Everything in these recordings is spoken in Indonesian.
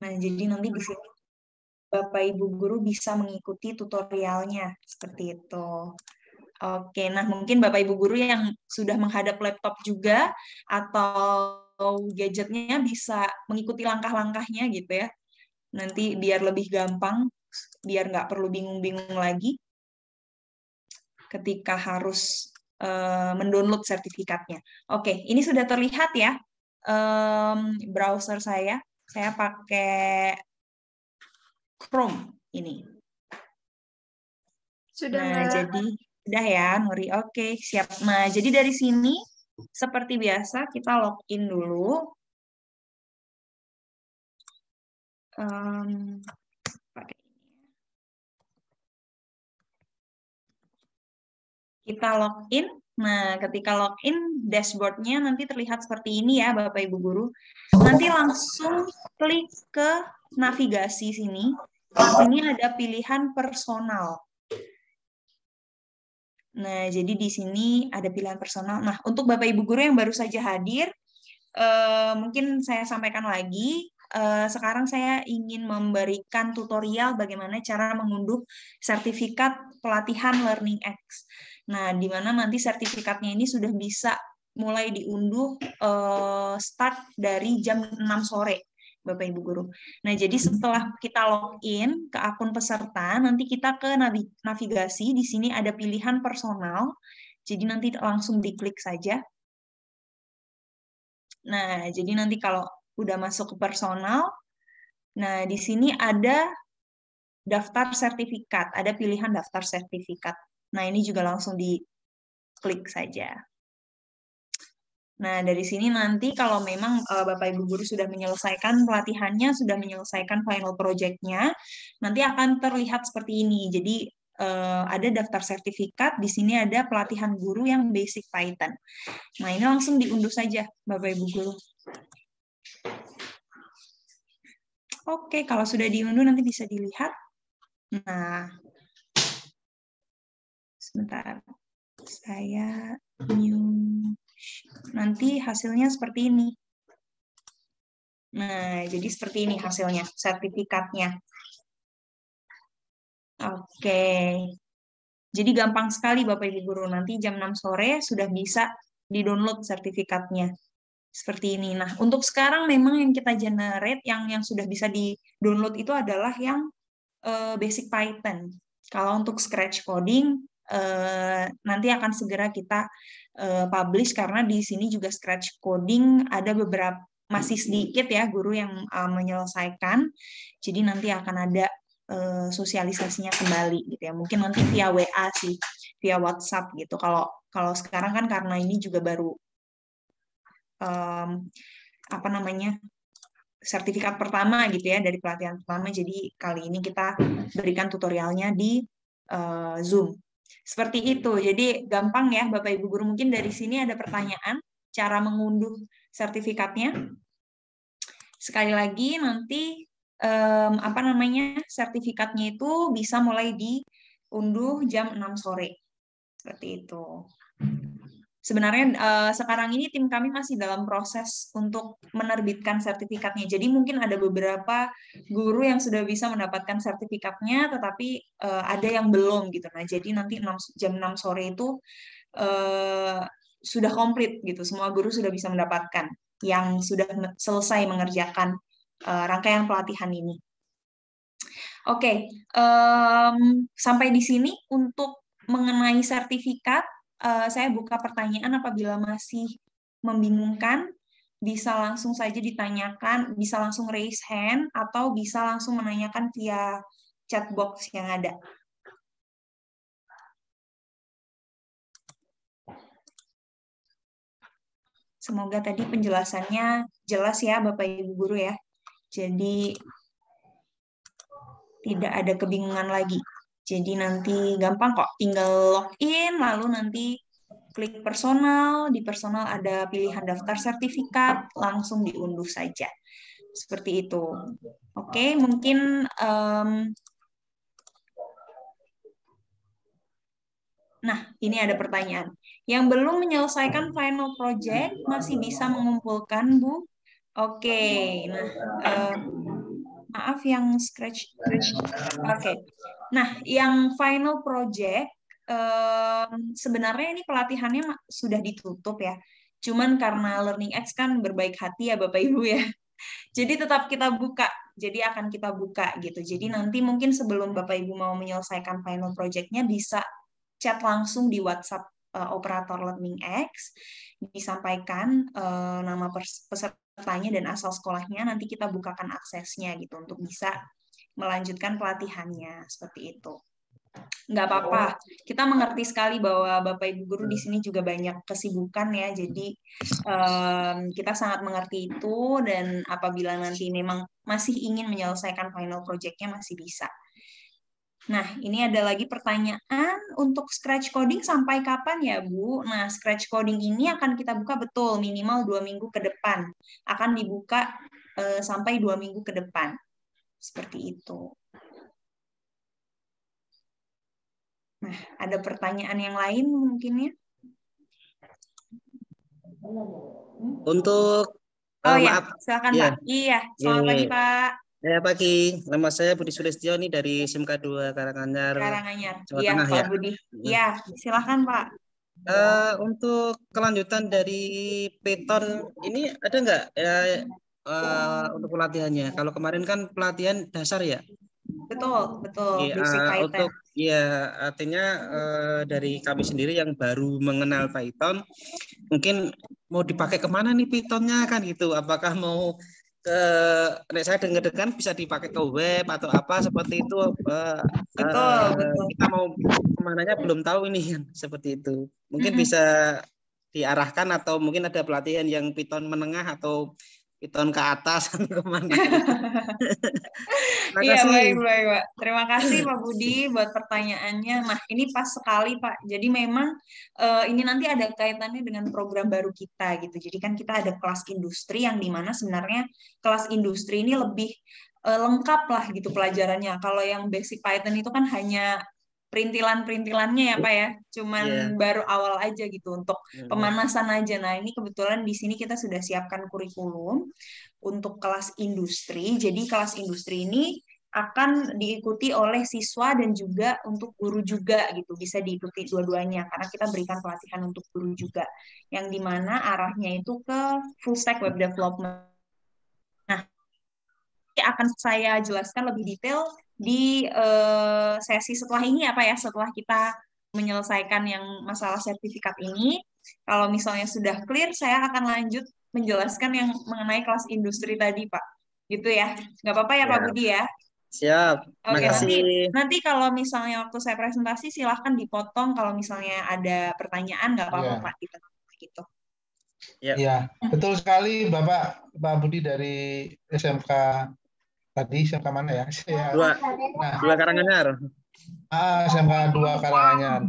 Nah, jadi nanti di sini Bapak Ibu guru bisa mengikuti tutorialnya seperti itu. Oke, nah mungkin Bapak Ibu guru yang sudah menghadap laptop juga atau gadgetnya bisa mengikuti langkah-langkahnya gitu ya. Nanti biar lebih gampang, biar nggak perlu bingung-bingung lagi ketika harus mendownload sertifikatnya. Oke, ini sudah terlihat ya browser saya. Saya pakai Chrome ini. Sudah, Nah, Mbak. jadi udah ya, Nuri. Oke, siap. Nah, jadi dari sini seperti biasa kita login dulu. Pakai ini. Kita login. Nah, ketika login, dashboardnya nanti terlihat seperti ini ya, Bapak Ibu Guru. Nanti langsung klik ke navigasi sini. Di sini ada pilihan personal. Nah, jadi di sini ada pilihan personal. Nah, untuk Bapak Ibu Guru yang baru saja hadir, mungkin saya sampaikan lagi. Sekarang saya ingin memberikan tutorial bagaimana cara mengunduh sertifikat pelatihan Learning X. Nah, di mana nanti sertifikatnya ini sudah bisa mulai diunduh start dari jam 6 sore. Bapak Ibu Guru. Nah, jadi setelah kita login ke akun peserta, nanti kita ke navigasi, di sini ada pilihan personal, jadi nanti langsung diklik saja. Nah, jadi nanti kalau udah masuk ke personal, nah di sini ada daftar sertifikat, ada pilihan daftar sertifikat. Nah, ini juga langsung diklik saja. Nah, dari sini nanti kalau memang Bapak Ibu Guru sudah menyelesaikan pelatihannya, sudah menyelesaikan final project-nya, nanti akan terlihat seperti ini. Jadi, ada daftar sertifikat, di sini ada pelatihan guru yang basic Python. Nah, ini langsung diunduh saja, Bapak Ibu Guru. Oke, kalau sudah diunduh nanti bisa dilihat. Nah, sebentar. Saya new. Nanti hasilnya seperti ini. Nah, jadi seperti ini hasilnya, sertifikatnya. Oke. Jadi gampang sekali Bapak Ibu Guru. Nanti jam 6 sore sudah bisa di-download sertifikatnya. Seperti ini. Nah, untuk sekarang memang yang kita generate, yang sudah bisa di-download itu adalah yang basic Python. Kalau untuk Scratch coding, nanti akan segera kita publish karena di sini juga Scratch coding ada beberapa, masih sedikit ya guru yang menyelesaikan. Jadi nanti akan ada sosialisasinya kembali gitu ya. Mungkin nanti via WA sih, via WhatsApp gitu. Kalau sekarang kan karena ini juga baru apa namanya, sertifikat pertama gitu ya dari pelatihan pertama. Jadi kali ini kita berikan tutorialnya di Zoom. Seperti itu. Jadi gampang ya Bapak Ibu Guru. Mungkin dari sini ada pertanyaan cara mengunduh sertifikatnya. Sekali lagi nanti apa namanya, sertifikatnya itu bisa mulai diunduh jam 6 sore. Seperti itu. Sebenarnya sekarang ini tim kami masih dalam proses untuk menerbitkan sertifikatnya. Jadi mungkin ada beberapa guru yang sudah bisa mendapatkan sertifikatnya, tetapi ada yang belum gitu. Nah, jadi nanti jam 6 sore itu sudah komplit gitu. Semua guru sudah bisa mendapatkan yang sudah selesai mengerjakan rangkaian pelatihan ini. Oke, sampai di sini untuk mengenai sertifikat. Saya buka pertanyaan, apabila masih membingungkan, bisa langsung saja ditanyakan, bisa langsung raise hand, atau bisa langsung menanyakan via chat box yang ada. Semoga tadi penjelasannya jelas ya Bapak Ibu Guru ya. Jadi tidak ada kebingungan lagi. Jadi nanti gampang kok, tinggal login, lalu nanti klik personal, di personal ada pilihan daftar sertifikat, langsung diunduh saja. Seperti itu. Oke, mungkin nah, ini ada pertanyaan. Yang belum menyelesaikan final project masih bisa mengumpulkan, Bu? Oke, nah Maaf, yang scratch. Oke. Nah, yang final project sebenarnya ini pelatihannya sudah ditutup ya. Cuman karena Learning X kan berbaik hati ya Bapak Ibu ya. Jadi tetap kita buka. Jadi akan kita buka gitu. Jadi nanti mungkin sebelum Bapak Ibu mau menyelesaikan final project-nya bisa chat langsung di WhatsApp operator Learning X, disampaikan nama pesertanya dan asal sekolahnya, nanti kita bukakan aksesnya gitu untuk bisa melanjutkan pelatihannya seperti itu. Nggak apa-apa, kita mengerti sekali bahwa Bapak Ibu guru di sini juga banyak kesibukan ya, jadi kita sangat mengerti itu, dan apabila nanti memang masih ingin menyelesaikan final project-nya masih bisa. Nah, ini ada lagi pertanyaan untuk scratch coding sampai kapan ya, Bu? Nah, scratch coding ini akan kita buka betul minimal 2 minggu ke depan. Akan dibuka sampai 2 minggu ke depan. Seperti itu. Nah, ada pertanyaan yang lain mungkin ya? Untuk Oh ya, maaf, silakan ya, Pak. Iya, selamat pagi Pak. ya pagi. Nama saya Budi Sulistyo nih dari SMK 2 Karanganyar, Karanganyar. Jawa Iya, Tengah Pak ya. Budi. Iya, silakan Pak. Untuk kelanjutan dari Python ini ada nggak ya untuk pelatihannya? Kalau kemarin kan pelatihan dasar ya. Betul, betul. Iya, Basic Python. untuk ya artinya dari kami sendiri yang baru mengenal Python, mungkin mau dipakai kemana nih Pythonnya kan gitu? Apakah mau ke, saya dengar kan bisa dipakai ke web atau apa seperti itu? Betul, betul. Kita mau kemananya belum tahu ini kan seperti itu. Mungkin bisa diarahkan atau mungkin ada pelatihan yang Python menengah atau Python ke atas kemana? Terima Iya, kasih. baik, baik, Pak. Terima kasih, Pak Budi, buat pertanyaannya. Nah, ini pas sekali, Pak. Jadi memang ini nanti ada kaitannya dengan program baru kita, gitu. Jadi kan kita ada kelas industri yang dimana sebenarnya kelas industri ini lebih lengkap lah, gitu, pelajarannya. Kalau yang basic Python itu kan hanya perintilan-perintilannya ya, Pak ya. Cuman Iya. baru awal aja gitu, untuk pemanasan aja. Nah, ini kebetulan di sini kita sudah siapkan kurikulum untuk kelas industri. Jadi kelas industri ini akan diikuti oleh siswa dan juga untuk guru juga gitu. Bisa diikuti dua-duanya karena kita berikan pelatihan untuk guru juga. Yang dimana arahnya itu ke full stack web development. Nah, akan saya jelaskan lebih detail di sesi setelah ini apa ya, setelah kita menyelesaikan yang masalah sertifikat ini. Kalau misalnya sudah clear, saya akan lanjut menjelaskan yang mengenai kelas industri tadi, Pak. Gitu ya. Nggak apa-apa ya, Pak Ya, Budi ya? siap. Oke, nanti Makasih. nanti kalau misalnya waktu saya presentasi silahkan dipotong kalau misalnya ada pertanyaan nggak apa-apa Iya. Pak di tengah gitu. Ya. Iya, betul sekali Pak Budi dari SMK tadi, SMK mana ya? Nah, Dua Karanganyar. SMK 2 Karanganyar.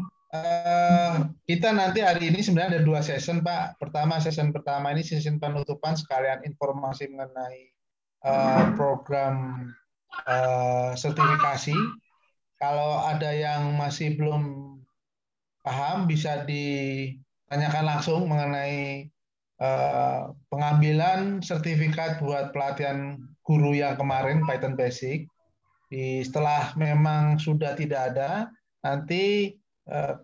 Kita nanti hari ini sebenarnya ada 2 session, Pak. Session pertama ini session penutupan sekalian informasi mengenai program sertifikasi. Kalau ada yang masih belum paham, bisa ditanyakan langsung mengenai pengambilan sertifikat buat pelatihan guru yang kemarin Python Basic. Setelah memang sudah tidak ada, nanti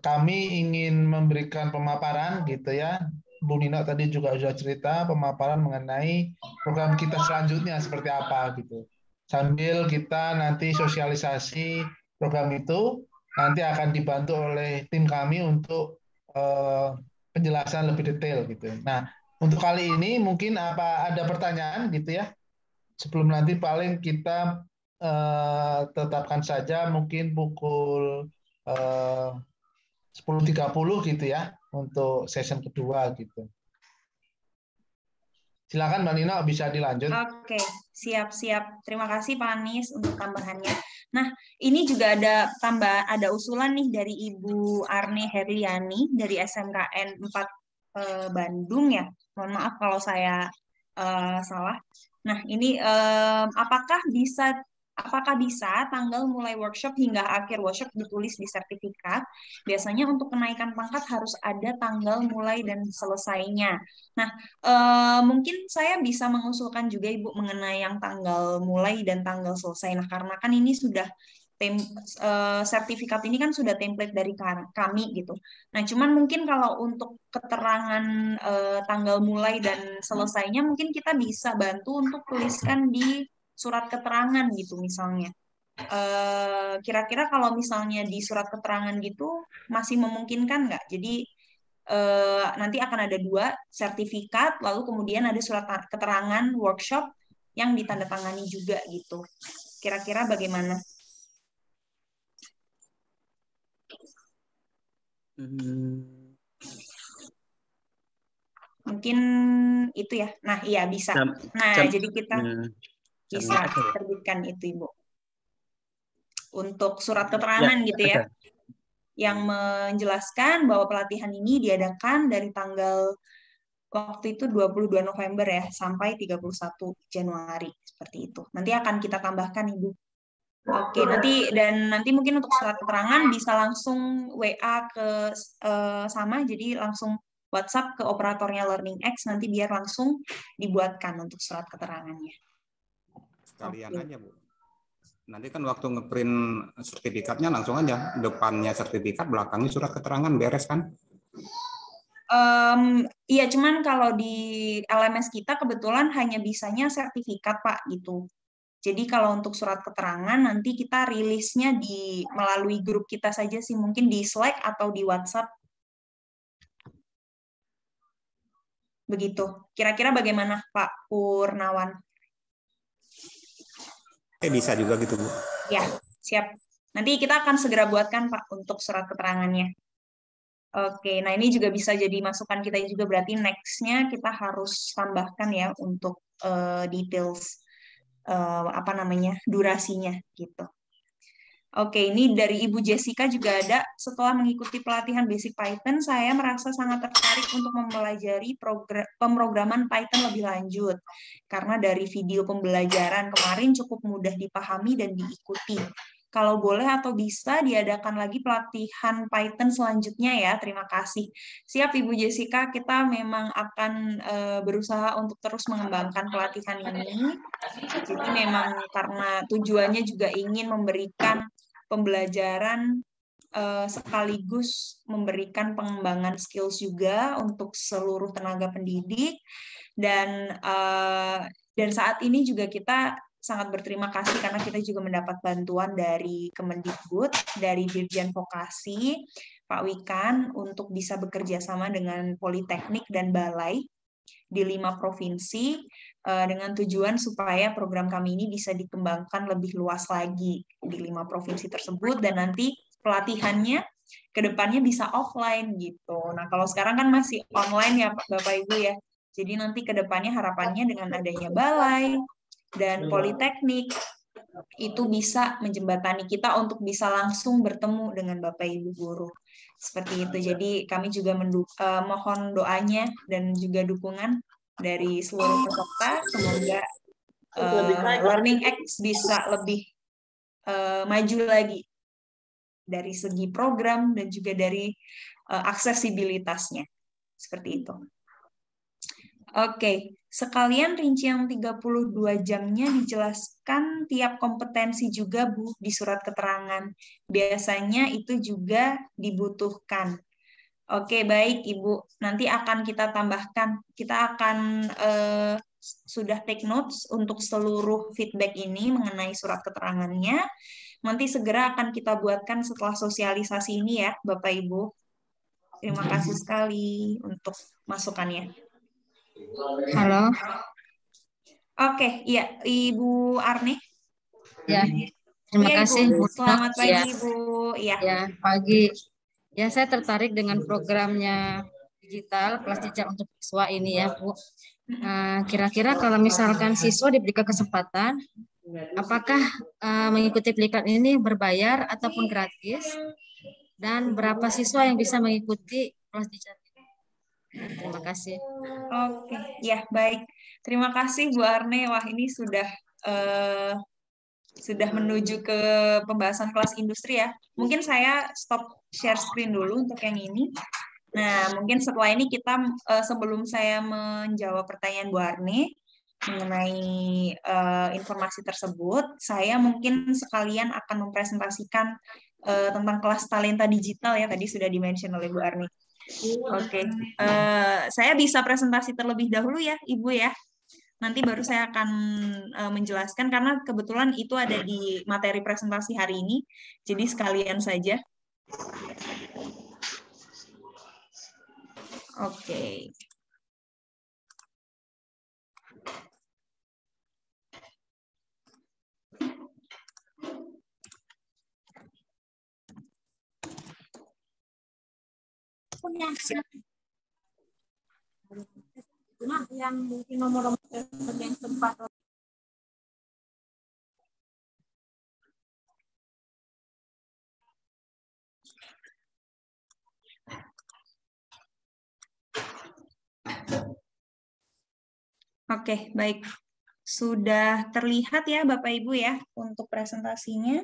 kami ingin memberikan pemaparan gitu ya. Bu Nino tadi juga sudah cerita pemaparan mengenai program kita selanjutnya seperti apa gitu. Sambil kita nanti sosialisasi program itu, nanti akan dibantu oleh tim kami untuk penjelasan lebih detail gitu. Nah, untuk kali ini mungkin ada pertanyaan gitu ya. Sebelum nanti paling kita tetapkan saja mungkin pukul 10.30 gitu ya untuk session kedua gitu. Silakan Mbak Nino, bisa dilanjut. Oke, siap-siap. Terima kasih Pak Anies untuk tambahannya. Nah, ini juga ada usulan nih dari Ibu Arne Herliani dari SMKN 4 Bandung ya. Mohon maaf kalau saya salah. Nah, ini apakah bisa Apakah bisa tanggal mulai workshop hingga akhir workshop ditulis di sertifikat? Biasanya untuk kenaikan pangkat harus ada tanggal mulai dan selesainya. Nah, mungkin saya bisa mengusulkan juga Ibu mengenai yang tanggal mulai dan tanggal selesai. Nah, karena kan ini sudah sertifikat ini kan sudah template dari kami gitu. Nah, cuman mungkin kalau untuk keterangan tanggal mulai dan selesainya mungkin kita bisa bantu untuk tuliskan di surat keterangan gitu misalnya. Kira-kira kalau misalnya di surat keterangan gitu masih memungkinkan nggak? Jadi nanti akan ada 2 sertifikat, lalu kemudian ada surat keterangan workshop yang ditandatangani juga gitu. Kira-kira bagaimana? Mungkin itu ya. Nah, iya bisa. Nah, jadi kita bisa terbitkan itu, Ibu. Untuk surat keterangan gitu ya. Yang menjelaskan bahwa pelatihan ini diadakan dari tanggal waktu itu 22 November ya sampai 31 Januari seperti itu. Nanti akan kita tambahkan, Ibu. Oke, nanti mungkin untuk surat keterangan bisa langsung WA ke sama, jadi langsung WhatsApp ke operatornya LearningX nanti biar langsung dibuatkan untuk surat keterangannya. Sekalian aja, Bu. Nanti kan waktu ngeprint sertifikatnya langsung aja, depannya sertifikat, belakangnya surat keterangan, beres kan? Iya, cuman kalau di LMS kita kebetulan hanya bisanya sertifikat, Pak, gitu. Jadi kalau untuk surat keterangan nanti kita rilisnya melalui grup kita saja sih, mungkin di Slack atau di WhatsApp. Begitu. Kira-kira bagaimana Pak Purnawan? Bisa juga gitu, Bu. Ya, siap. Nanti kita akan segera buatkan Pak untuk surat keterangannya. Oke, nah ini juga bisa jadi masukan kita juga, berarti next-nya kita harus tambahkan ya untuk details durasinya gitu. Oke, ini dari Ibu Jessica juga ada. Setelah mengikuti pelatihan Basic Python, saya merasa sangat tertarik untuk mempelajari pemrograman Python lebih lanjut. Karena dari video pembelajaran kemarin cukup mudah dipahami dan diikuti. Kalau boleh atau bisa diadakan lagi pelatihan Python selanjutnya ya. Terima kasih. Siap Ibu Jessica, kita memang akan berusaha untuk terus mengembangkan pelatihan ini. Jadi memang karena tujuannya juga ingin memberikan pembelajaran sekaligus memberikan pengembangan skills juga untuk seluruh tenaga pendidik dan saat ini juga kita sangat berterima kasih karena kita juga mendapat bantuan dari Kemendikbud, dari Dirjen Vokasi, Pak Wikan, untuk bisa bekerja sama dengan Politeknik dan Balai di 5 provinsi dengan tujuan supaya program kami ini bisa dikembangkan lebih luas lagi di 5 provinsi tersebut dan nanti pelatihannya ke depannya bisa offline gitu. Nah, kalau sekarang kan masih online ya Bapak Ibu ya. Jadi nanti ke depannya harapannya dengan adanya balai dan politeknik itu bisa menjembatani kita untuk bisa langsung bertemu dengan Bapak Ibu guru. Seperti itu. Jadi kami juga mohon doanya dan juga dukungan dari seluruh peserta. Semoga LearningX bisa lebih maju lagi dari segi program dan juga dari aksesibilitasnya. Seperti itu. Oke, sekalian rincian 32 jamnya dijelaskan tiap kompetensi juga Bu di surat keterangan. Biasanya itu juga dibutuhkan. Oke, baik Ibu. Nanti akan kita tambahkan. Kita akan sudah take notes untuk seluruh feedback ini mengenai surat keterangannya. Nanti segera akan kita buatkan setelah sosialisasi ini ya, Bapak Ibu. Terima kasih sekali untuk masukannya. Halo. Oke, iya, Ibu Arni. Ya, terima kasih. Ibu. Selamat pagi, Ibu. Ya, pagi. Ya, saya tertarik dengan programnya digital kelas jejak untuk siswa ini ya, Bu. Kira-kira kalau misalkan siswa diberikan kesempatan, apakah mengikuti pelatihan ini berbayar ataupun gratis? Dan berapa siswa yang bisa mengikuti kelas jejak? Terima kasih. Oke, ya baik. Terima kasih Bu Arne. Wah ini sudah sudah menuju ke pembahasan kelas industri ya. Mungkin saya stop share screen dulu untuk yang ini. Nah, mungkin setelah ini kita, sebelum saya menjawab pertanyaan Bu Arne mengenai informasi tersebut, saya mungkin sekalian akan mempresentasikan tentang kelas talenta digital ya, tadi sudah di-mention oleh Bu Arne. Oke, saya bisa presentasi terlebih dahulu ya, Ibu ya. Nanti baru saya akan menjelaskan, karena kebetulan itu ada di materi presentasi hari ini, jadi sekalian saja. Oke. Yang mungkin nomor yang sempat. Oke, baik. Sudah terlihat ya Bapak Ibu ya untuk presentasinya.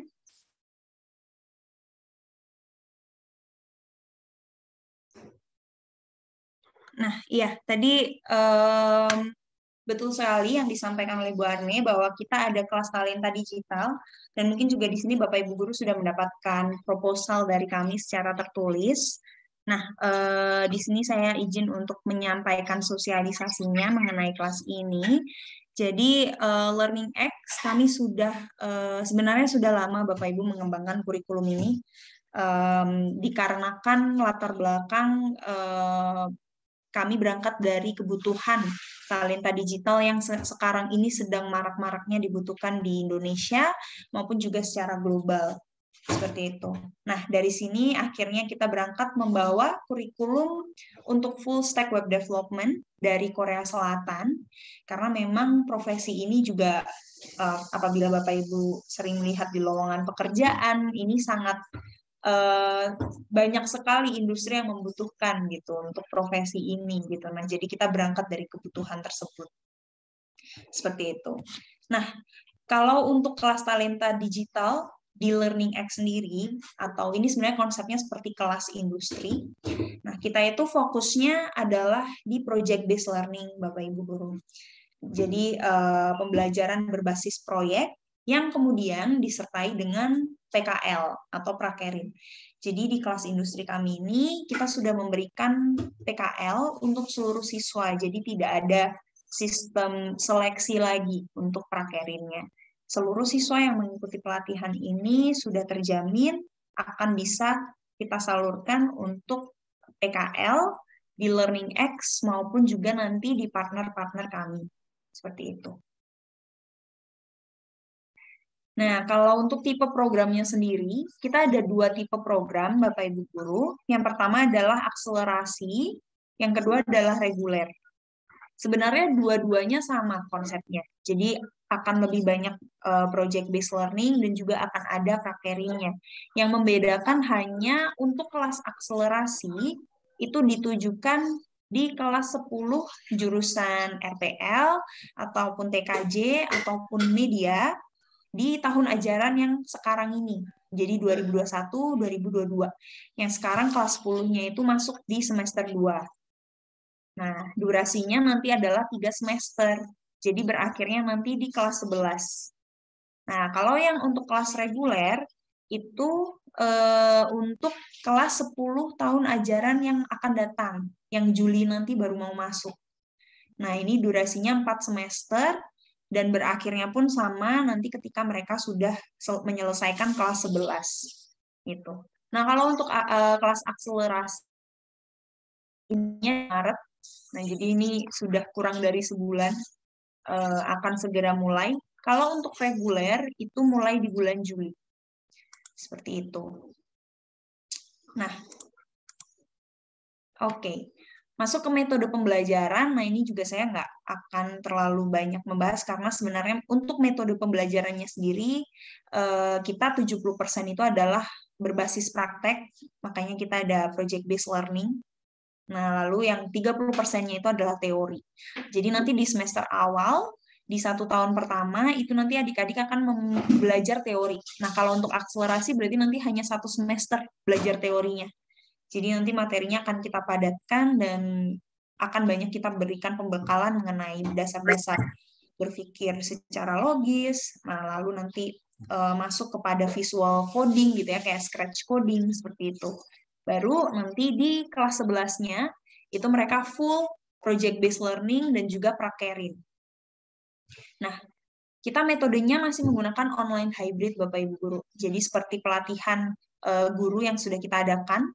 Nah, iya, tadi betul sekali yang disampaikan oleh Bu Arne bahwa kita ada kelas talenta digital, dan mungkin juga di sini Bapak Ibu guru sudah mendapatkan proposal dari kami secara tertulis. Nah, di sini saya izin untuk menyampaikan sosialisasinya mengenai kelas ini. Jadi Learning X kami sudah sebenarnya sudah lama Bapak Ibu mengembangkan kurikulum ini, dikarenakan latar belakang kami berangkat dari kebutuhan talenta digital yang sekarang ini sedang marak-maraknya dibutuhkan di Indonesia maupun juga secara global. Seperti itu. Nah, dari sini akhirnya kita berangkat membawa kurikulum untuk full stack web development dari Korea Selatan, karena memang profesi ini juga apabila Bapak Ibu sering lihat di lowongan pekerjaan, ini sangat banyak sekali industri yang membutuhkan gitu untuk profesi ini gitu. Nah, jadi kita berangkat dari kebutuhan tersebut. Seperti itu. Nah, kalau untuk kelas talenta digital di Learning X sendiri, atau ini sebenarnya konsepnya seperti kelas industri. Nah, kita itu fokusnya adalah di project based learning, Bapak Ibu guru. Jadi pembelajaran berbasis proyek yang kemudian disertai dengan PKL atau prakerin. Jadi di kelas industri kami ini kita sudah memberikan PKL untuk seluruh siswa. Jadi tidak ada sistem seleksi lagi untuk prakerinnya. Seluruh siswa yang mengikuti pelatihan ini sudah terjamin akan bisa kita salurkan untuk PKL di Learning X maupun juga nanti di partner-partner kami. Seperti itu. Nah, kalau untuk tipe programnya sendiri, kita ada 2 tipe program, Bapak Ibu guru. Yang pertama adalah akselerasi, yang kedua adalah reguler. Sebenarnya dua-duanya sama konsepnya. Jadi akan lebih banyak project based learning dan juga akan ada prakeringnya. Yang membedakan hanya untuk kelas akselerasi itu ditujukan di kelas 10 jurusan RPL ataupun TKJ ataupun media di tahun ajaran yang sekarang ini. Jadi 2021-2022. Yang sekarang kelas 10-nya itu masuk di semester 2. Nah, durasinya nanti adalah 3 semester. Jadi berakhirnya nanti di kelas 11. Nah, kalau yang untuk kelas reguler, itu untuk kelas 10 tahun ajaran yang akan datang. Yang Juli nanti baru mau masuk. Nah, ini durasinya 4 semester, dan berakhirnya pun sama nanti ketika mereka sudah menyelesaikan kelas 11. Gitu. Nah, kalau untuk kelas akselerasi, ini Maret. Nah, jadi ini sudah kurang dari sebulan akan segera mulai. Kalau untuk reguler itu mulai di bulan Juli. Seperti itu. Nah, oke. Masuk ke metode pembelajaran, nah ini juga saya nggak akan terlalu banyak membahas karena sebenarnya untuk metode pembelajarannya sendiri kita 70% itu adalah berbasis praktek, makanya kita ada project based learning. Nah, lalu yang 30%-nya itu adalah teori. Jadi nanti di semester awal di 1 tahun pertama itu nanti adik-adik akan belajar teori. Nah, kalau untuk akselerasi berarti nanti hanya 1 semester belajar teorinya. Jadi nanti materinya akan kita padatkan dan akan banyak kita berikan pembekalan mengenai dasar-dasar berpikir secara logis. Nah, lalu nanti masuk kepada visual coding gitu ya, kayak scratch coding seperti itu. Baru nanti di kelas 11-nya itu mereka full project based learning dan juga prakerin. Nah, kita metodenya masih menggunakan online hybrid Bapak Ibu Guru. Jadi seperti pelatihan guru yang sudah kita adakan.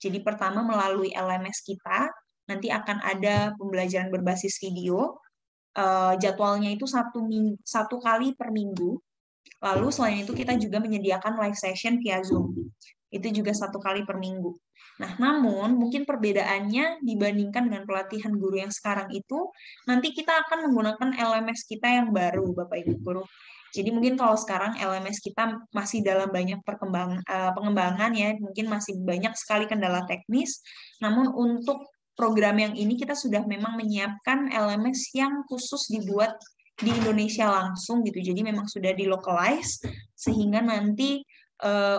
Jadi pertama melalui LMS kita, nanti akan ada pembelajaran berbasis video. Jadwalnya itu 1 kali per minggu. Lalu selain itu kita juga menyediakan live session via Zoom. Itu juga 1 kali per minggu. Nah, namun mungkin perbedaannya dibandingkan dengan pelatihan guru yang sekarang itu, nanti kita akan menggunakan LMS kita yang baru, Bapak Ibu Guru. Jadi mungkin kalau sekarang LMS kita masih dalam banyak pengembangan ya, mungkin masih banyak sekali kendala teknis. Namun untuk program yang ini kita sudah memang menyiapkan LMS yang khusus dibuat di Indonesia langsung gitu. Jadi memang sudah dilocalize sehingga nanti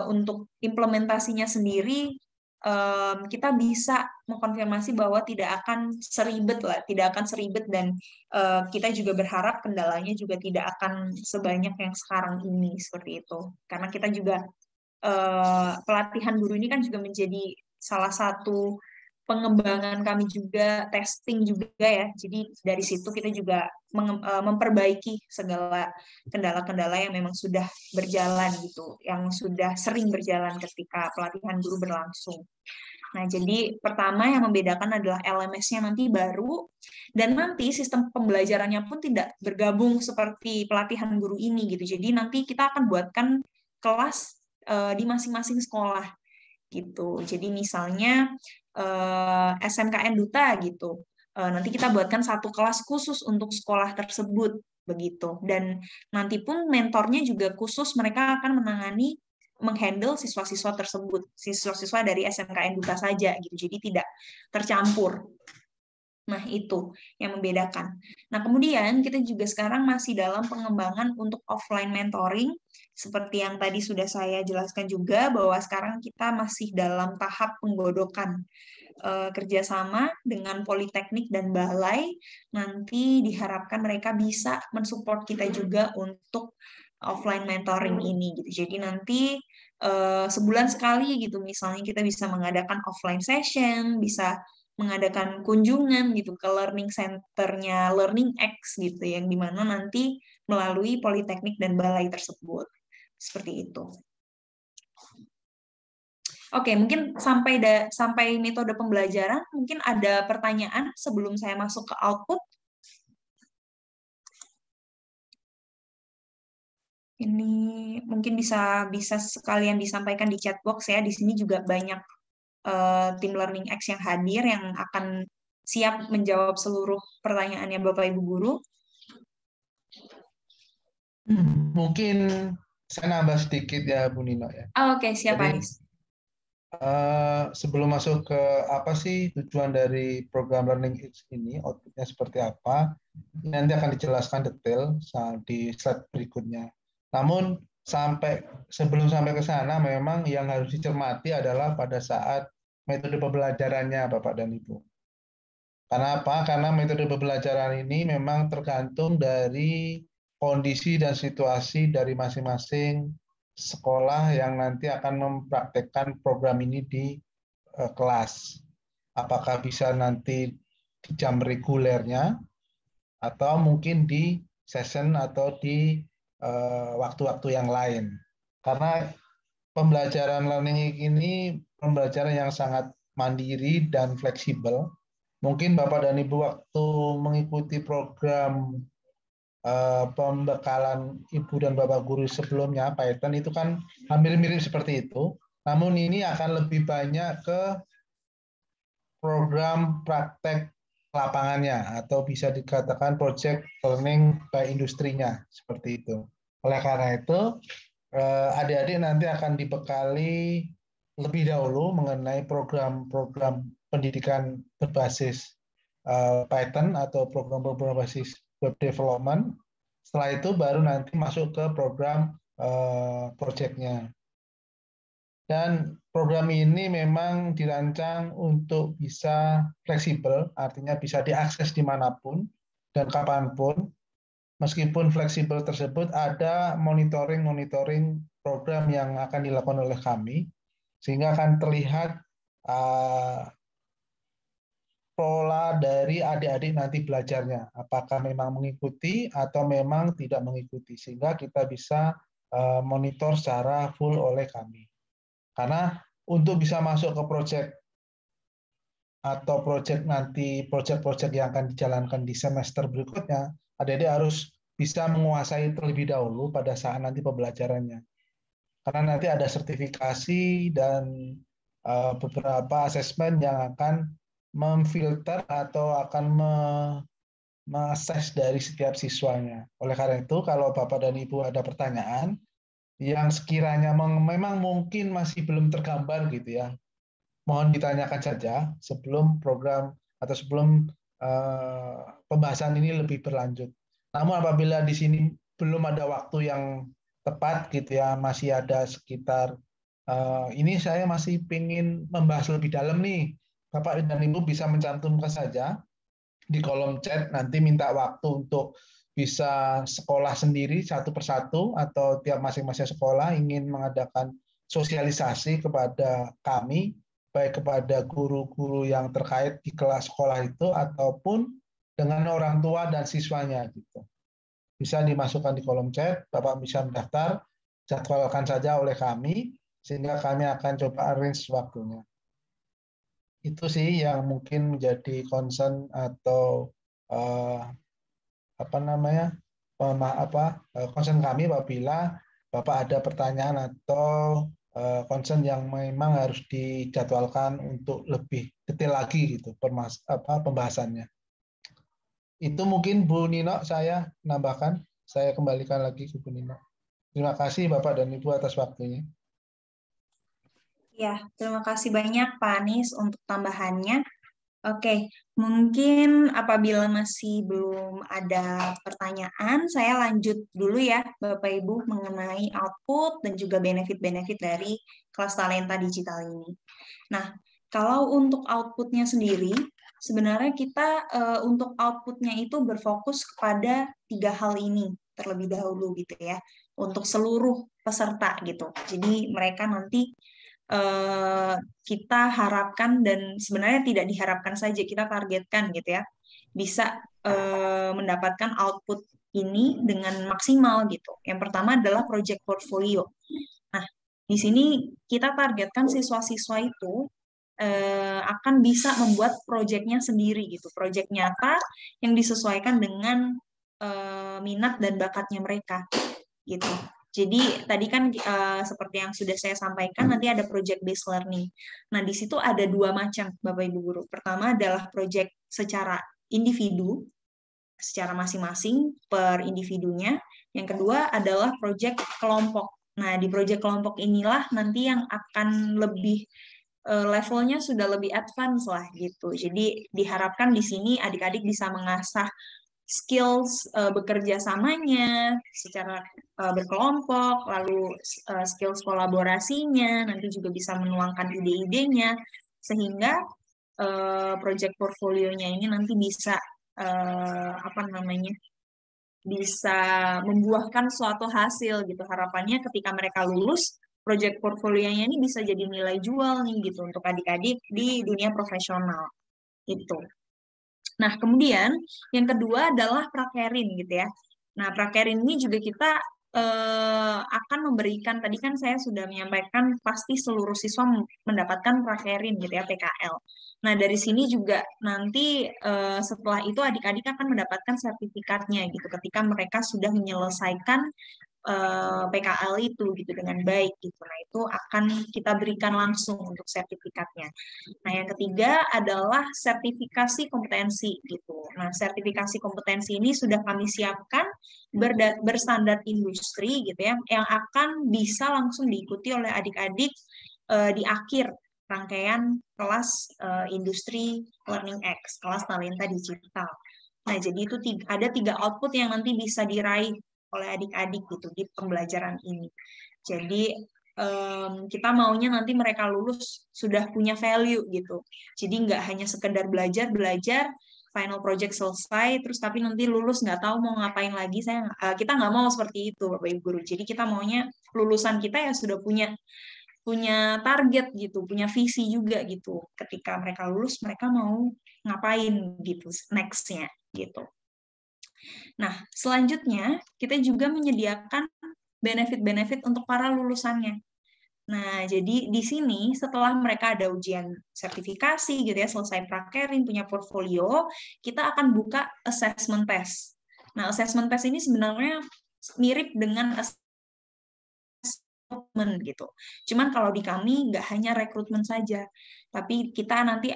untuk implementasinya sendiri kita bisa mengkonfirmasi bahwa tidak akan seribet dan kita juga berharap kendalanya juga tidak akan sebanyak yang sekarang ini seperti itu. Karena kita juga pelatihan guru ini kan juga menjadi salah satu pengembangan kami juga, testing juga ya. Jadi dari situ kita juga memperbaiki segala kendala-kendala yang memang sudah berjalan gitu, yang sudah sering berjalan ketika pelatihan guru berlangsung. Nah, jadi pertama yang membedakan adalah LMS-nya nanti baru, dan nanti sistem pembelajarannya pun tidak bergabung seperti pelatihan guru ini gitu. Jadi nanti kita akan buatkan kelas di masing-masing sekolah gitu. Jadi misalnya SMKN Duta gitu. Nanti kita buatkan 1 kelas khusus untuk sekolah tersebut begitu. Dan nanti pun mentornya juga khusus, mereka akan menghandle siswa-siswa tersebut, siswa-siswa dari SMKN Duta saja gitu. Jadi tidak tercampur. Nah, itu yang membedakan. Nah, kemudian kita juga sekarang masih dalam pengembangan untuk offline mentoring, seperti yang tadi sudah saya jelaskan juga, bahwa sekarang kita masih dalam tahap penggodokan kerjasama dengan Politeknik dan Balai. Nanti diharapkan mereka bisa mensupport kita juga untuk offline mentoring ini gitu. Jadi nanti sebulan sekali gitu, misalnya kita bisa mengadakan offline session, bisa mengadakan kunjungan gitu ke learning center-nya Learning X gitu, yang dimana nanti melalui Politeknik dan Balai tersebut. Seperti itu. Oke, mungkin sampai metode pembelajaran, mungkin ada pertanyaan sebelum saya masuk ke output. Ini mungkin bisa sekalian disampaikan di chat box ya. Di sini juga banyak tim Learning X yang hadir yang akan siap menjawab seluruh pertanyaannya Bapak Ibu Guru. Mungkin saya nambah sedikit ya Bu Nino ya. Oke, siap Aris. Sebelum masuk ke apa sih tujuan dari program Learning X ini, outputnya seperti apa, nanti akan dijelaskan detail di slide berikutnya. Namun sebelum sampai ke sana, memang yang harus dicermati adalah pada saat metode pembelajarannya, Bapak dan Ibu. Karena apa? Karena metode pembelajaran ini memang tergantung dari kondisi dan situasi dari masing-masing sekolah yang nanti akan mempraktekkan program ini di kelas. Apakah bisa nanti di jam regulernya, atau mungkin di session atau di waktu-waktu yang lain. Karena pembelajaran learning ini pembelajaran yang sangat mandiri dan fleksibel. Mungkin Bapak dan Ibu waktu mengikuti program pembekalan Ibu dan Bapak guru sebelumnya, Python itu kan hampir mirip seperti itu. Namun ini akan lebih banyak ke program praktek lapangannya, atau bisa dikatakan project learning by industrinya, seperti itu. Oleh karena itu, adik-adik nanti akan dibekali lebih dahulu mengenai program-program pendidikan berbasis Python atau program-program berbasis web development, Setelah itu baru nanti masuk ke program proyeknya. Dan program ini memang dirancang untuk bisa fleksibel, artinya bisa diakses dimanapun dan kapanpun. Meskipun fleksibel tersebut, ada monitoring program yang akan dilakukan oleh kami, sehingga akan terlihat pola dari adik-adik nanti belajarnya, apakah memang mengikuti atau memang tidak mengikuti, sehingga kita bisa monitor secara full oleh kami. Karena untuk bisa masuk ke proyek atau proyek yang akan dijalankan di semester berikutnya, adik-adik harus bisa menguasai terlebih dahulu pada saat nanti pembelajarannya. Karena nanti ada sertifikasi dan beberapa asesmen yang akan memfilter atau akan mengakses dari setiap siswanya. Oleh karena itu, kalau Bapak dan Ibu ada pertanyaan yang sekiranya memang mungkin masih belum tergambar gitu ya, mohon ditanyakan saja sebelum program atau sebelum pembahasan ini lebih berlanjut. Namun apabila di sini belum ada waktu yang tepat gitu ya, masih ada sekitar ini saya masih ingin membahas lebih dalam nih, Bapak dan Ibu bisa mencantumkan saja di kolom chat, nanti minta waktu untuk bisa sekolah sendiri satu persatu atau tiap masing-masing sekolah ingin mengadakan sosialisasi kepada kami, baik kepada guru-guru yang terkait di kelas sekolah itu ataupun dengan orang tua dan siswanya gitu. Bisa dimasukkan di kolom chat, Bapak bisa mendaftar, jadwalkan saja oleh kami sehingga kami akan coba arrange waktunya. Itu sih yang mungkin menjadi concern atau concern kami apabila Bapak ada pertanyaan atau concern yang memang harus dijadwalkan untuk lebih detail lagi gitu pembahasannya. Itu mungkin Bu Nino saya nambahkan, saya kembalikan lagi ke Bu Nino. Terima kasih Bapak dan Ibu atas waktunya. Ya, terima kasih banyak Pak Anies untuk tambahannya. Oke, mungkin apabila masih belum ada pertanyaan, saya lanjut dulu ya Bapak Ibu mengenai output dan juga benefit-benefit dari kelas talenta digital ini. Nah, kalau untuk outputnya sendiri, sebenarnya kita untuk outputnya itu berfokus kepada 3 hal ini terlebih dahulu gitu ya, untuk seluruh peserta gitu. Jadi mereka nanti kita harapkan dan sebenarnya tidak diharapkan saja, kita targetkan gitu ya, bisa mendapatkan output ini dengan maksimal gitu. Yang pertama adalah project portfolio. Nah, di sini kita targetkan siswa-siswa itu akan bisa membuat proyeknya sendiri gitu, proyek nyata yang disesuaikan dengan minat dan bakatnya mereka gitu. Jadi tadi kan seperti yang sudah saya sampaikan, nanti ada project based learning. Nah, di situ ada 2 macam Bapak Ibu guru. Pertama adalah project secara individu, secara masing-masing per individunya. Yang kedua adalah project kelompok. Nah, di project kelompok inilah nanti yang akan lebih levelnya sudah lebih advance lah gitu. Jadi diharapkan di sini adik-adik bisa mengasah skills bekerja samanya secara berkelompok, lalu skills kolaborasinya, nanti juga bisa menuangkan ide-idenya, sehingga project portfolionya ini nanti bisa bisa membuahkan suatu hasil gitu. Harapannya ketika mereka lulus, project portfolionya ini bisa jadi nilai jual nih gitu untuk adik-adik di dunia profesional itu. Nah, kemudian yang kedua adalah prakerin gitu ya. Nah, prakerin ini juga kita akan memberikan, tadi kan saya sudah menyampaikan pasti seluruh siswa mendapatkan prakerin gitu ya, PKL. Nah, dari sini juga nanti setelah itu adik-adik akan mendapatkan sertifikatnya gitu ketika mereka sudah menyelesaikan PKL itu gitu dengan baik gitu. Nah, itu akan kita berikan langsung untuk sertifikatnya. Nah, yang ketiga adalah sertifikasi kompetensi gitu. Nah, sertifikasi kompetensi ini sudah kami siapkan berstandar industri gitu ya, yang akan bisa langsung diikuti oleh adik-adik di akhir rangkaian kelas industri Learning X, kelas talenta digital. Nah, jadi itu ada 3 output yang nanti bisa diraih oleh adik-adik gitu di pembelajaran ini. Jadi kita maunya nanti mereka lulus sudah punya value gitu. Jadi nggak hanya sekedar belajar, final project selesai, terus tapi nanti lulus nggak tahu mau ngapain lagi. Kita nggak mau seperti itu, Bapak Ibu Guru. Jadi kita maunya lulusan kita ya sudah punya target gitu, punya visi juga gitu. Ketika mereka lulus, mereka mau ngapain gitu, next-nya gitu. Nah, selanjutnya kita juga menyediakan benefit-benefit untuk para lulusannya. Nah, jadi di sini setelah mereka ada ujian sertifikasi gitu ya, selesai prakerin, punya portfolio, kita akan buka assessment test. Nah, assessment test ini sebenarnya mirip dengan rekrutmen gitu. Cuman kalau di kami nggak hanya rekrutmen saja, tapi kita nanti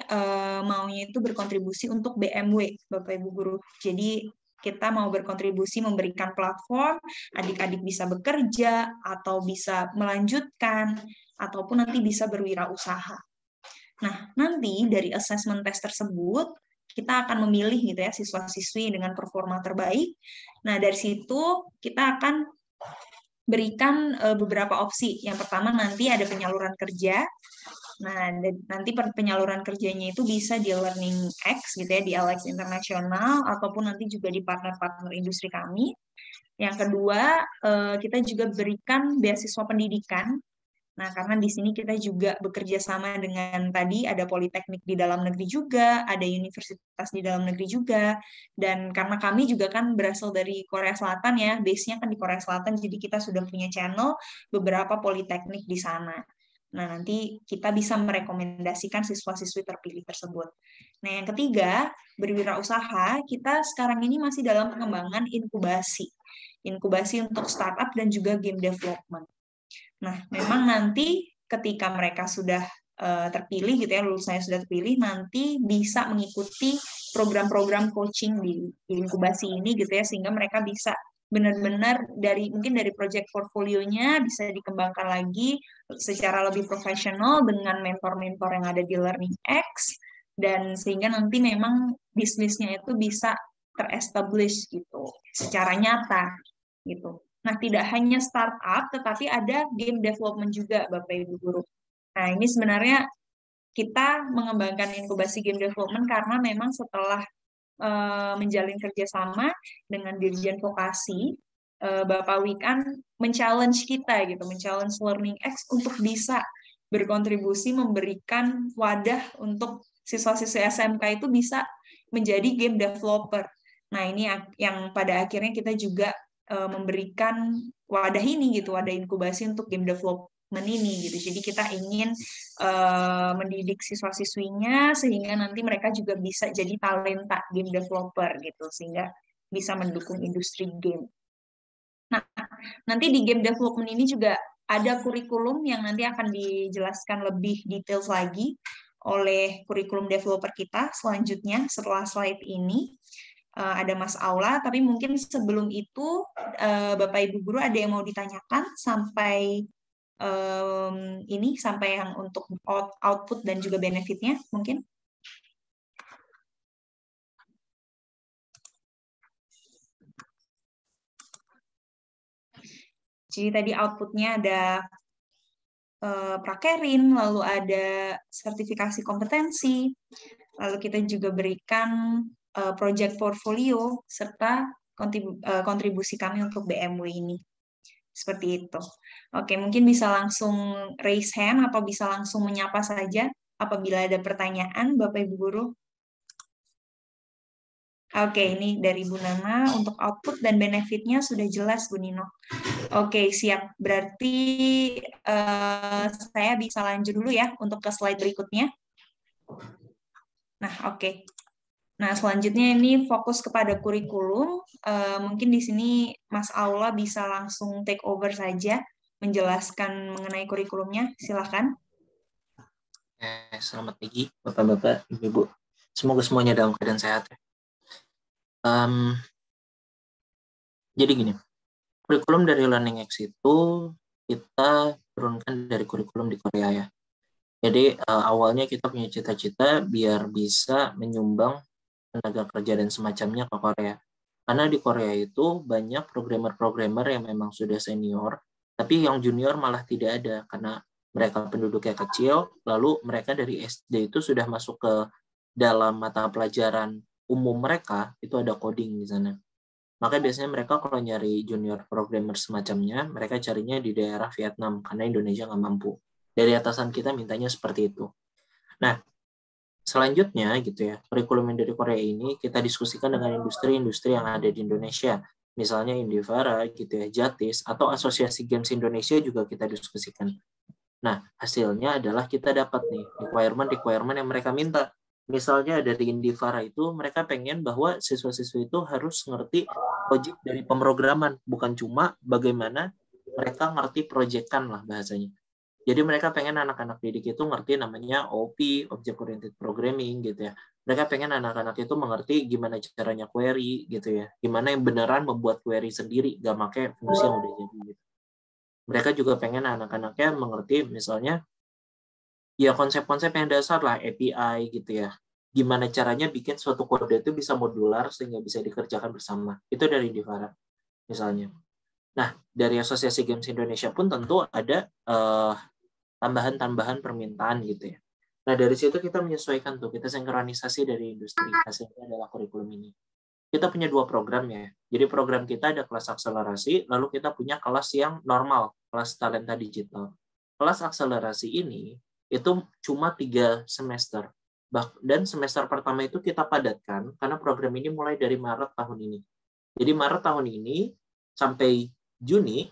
maunya itu berkontribusi untuk BMW, Bapak Ibu Guru. Jadi kita mau berkontribusi memberikan platform, adik-adik bisa bekerja, atau bisa melanjutkan, ataupun nanti bisa berwirausaha. Nah, nanti dari assessment test tersebut, kita akan memilih gitu ya siswa-siswi dengan performa terbaik. Nah, dari situ kita akan berikan beberapa opsi. Yang pertama nanti ada penyaluran kerja. Nah, nanti penyaluran kerjanya itu bisa di Learning X gitu ya, di LX Internasional, ataupun nanti juga di partner-partner industri kami. Yang kedua, kita juga berikan beasiswa pendidikan. Nah, karena di sini kita juga bekerja sama dengan tadi ada politeknik di dalam negeri juga, ada universitas di dalam negeri juga, dan karena kami juga kan berasal dari Korea Selatan ya, base-nya kan di Korea Selatan, jadi kita sudah punya channel beberapa politeknik di sana. Nah, nanti kita bisa merekomendasikan siswa-siswi terpilih tersebut. Nah, yang ketiga, berwirausaha, kita sekarang ini masih dalam pengembangan inkubasi. Inkubasi untuk startup dan juga game development. Nah, memang nanti ketika mereka sudah terpilih gitu ya, lulusannya sudah terpilih, nanti bisa mengikuti program-program coaching di inkubasi ini gitu ya, sehingga mereka bisa benar-benar mungkin dari project portfolionya bisa dikembangkan lagi secara lebih profesional dengan mentor-mentor yang ada di Learning X, dan sehingga nanti memang bisnisnya itu bisa terestablish gitu secara nyata gitu. Nah, tidak hanya startup, tetapi ada game development juga, Bapak Ibu Guru. Nah, ini sebenarnya kita mengembangkan inkubasi game development karena memang setelah menjalin kerjasama dengan Dirjen Vokasi, Bapak Wikan men-challenge kita gitu, men-challenge Learning X untuk bisa berkontribusi memberikan wadah untuk siswa-siswa SMK itu bisa menjadi game developer. Nah, ini yang pada akhirnya kita juga memberikan wadah ini gitu, wadah inkubasi untuk game development ini gitu. Jadi kita ingin mendidik siswa-siswinya sehingga nanti mereka juga bisa jadi talenta game developer gitu, sehingga bisa mendukung industri game. Nah, nanti di game development ini juga ada kurikulum yang nanti akan dijelaskan lebih details lagi oleh kurikulum developer kita selanjutnya setelah slide ini. Ada Mas Aula, tapi mungkin sebelum itu Bapak Ibu Guru ada yang mau ditanyakan sampai sampai yang untuk output dan juga benefitnya mungkin? Jadi tadi outputnya ada prakerin, lalu ada sertifikasi kompetensi, lalu kita juga berikan project portfolio, serta kontribusi kami untuk BMW ini. Seperti itu. Oke, mungkin bisa langsung raise hand atau bisa langsung menyapa saja apabila ada pertanyaan, Bapak Ibu Guru. Oke, ini dari Bu Nana untuk output dan benefitnya sudah jelas, Bu Nino. Oke, siap. Berarti saya bisa lanjut dulu ya untuk ke slide berikutnya. Nah, oke. Nah, selanjutnya ini fokus kepada kurikulum. Mungkin di sini Mas Aula bisa langsung take over saja, menjelaskan mengenai kurikulumnya. Silakan. Selamat pagi, Bapak-Bapak, Ibu-Ibu. Semoga semuanya dalam keadaan sehat. Jadi gini, kurikulum dari Learning X itu kita turunkan dari kurikulum di Korea ya. Jadi awalnya kita punya cita-cita biar bisa menyumbang tenaga kerja dan semacamnya ke Korea. Karena di Korea itu banyak programmer-programmer yang memang sudah senior, tapi yang junior malah tidak ada karena mereka penduduknya kecil, lalu mereka dari SD itu sudah masuk ke dalam mata pelajaran umum mereka, itu ada coding di sana. Makanya biasanya mereka kalau nyari junior programmer semacamnya, mereka carinya di daerah Vietnam, karena Indonesia nggak mampu. Dari atasan kita mintanya seperti itu. Nah, selanjutnya gitu ya, kurikulum yang dari Korea ini kita diskusikan dengan industri-industri yang ada di Indonesia. Misalnya Indivara gitu ya, Jatis, atau Asosiasi Games Indonesia juga kita diskusikan. Nah, hasilnya adalah kita dapat nih requirement yang mereka minta. Misalnya dari Indivara itu mereka pengen bahwa siswa-siswa itu harus ngerti project dari pemrograman, bukan cuma bagaimana mereka ngerti proyekan lah bahasanya. Jadi mereka pengen anak-anak didik itu ngerti namanya OP, Object Oriented Programming gitu ya. Mereka pengen anak-anak itu mengerti gimana caranya query gitu ya. Gimana yang beneran membuat query sendiri, gak pakai fungsi yang udah jadi gitu. Mereka juga pengen anak-anaknya mengerti misalnya ya konsep-konsep yang dasar lah, API gitu ya. Gimana caranya bikin suatu kode itu bisa modular sehingga bisa dikerjakan bersama. Itu dari Indivara misalnya. Nah, dari Asosiasi Games Indonesia pun tentu ada tambahan-tambahan permintaan gitu ya. Nah, dari situ kita menyesuaikan tuh, kita sinkronisasi dari industri. Hasilnya adalah kurikulum ini. Kita punya 2 program ya. Jadi program kita ada kelas akselerasi, lalu kita punya kelas yang normal, kelas talenta digital. Kelas akselerasi ini itu cuma 3 semester. Dan semester pertama itu kita padatkan, karena program ini mulai dari Maret tahun ini. Jadi Maret tahun ini sampai Juni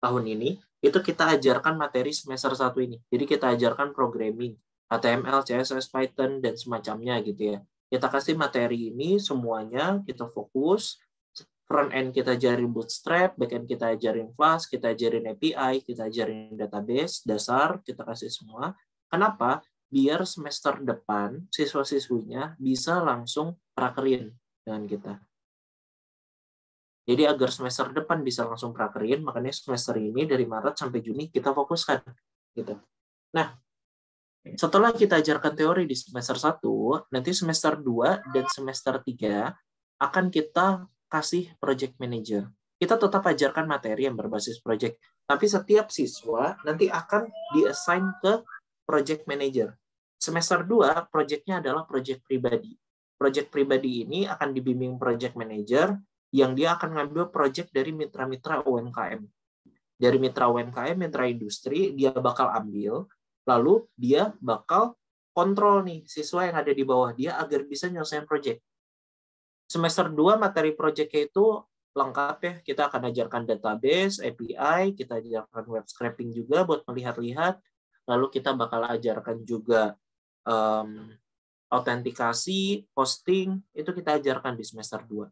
tahun ini, itu kita ajarkan materi semester 1 ini. Jadi kita ajarkan programming, HTML, CSS, Python, dan semacamnya gitu ya. Kita kasih materi ini semuanya, kita fokus, front end kita ajarin Bootstrap, back end kita ajarin Flask, kita ajarin API, kita ajarin database, dasar, kita kasih semua. Kenapa? Biar semester depan, siswa-siswinya bisa langsung prakerin dengan kita. Jadi agar semester depan bisa langsung prakerin, makanya semester ini dari Maret sampai Juni kita fokuskan. Gitu. Nah, setelah kita ajarkan teori di semester 1, nanti semester 2 dan semester 3 akan kita kasih project manager. Kita tetap ajarkan materi yang berbasis project, tapi setiap siswa nanti akan di-assign ke project manager. Semester 2, project-nya adalah project pribadi. Project pribadi ini akan dibimbing project manager, yang dia akan ngambil project dari mitra-mitra UMKM. Dari mitra UMKM, mitra industri, dia bakal ambil, lalu dia bakal kontrol nih siswa yang ada di bawah dia agar bisa nyelesain project. Semester 2 materi project-nya itu lengkap ya, kita akan ajarkan database, API, kita ajarkan web scraping juga buat melihat-lihat, lalu kita bakal ajarkan juga autentikasi, hosting, itu kita ajarkan di semester 2.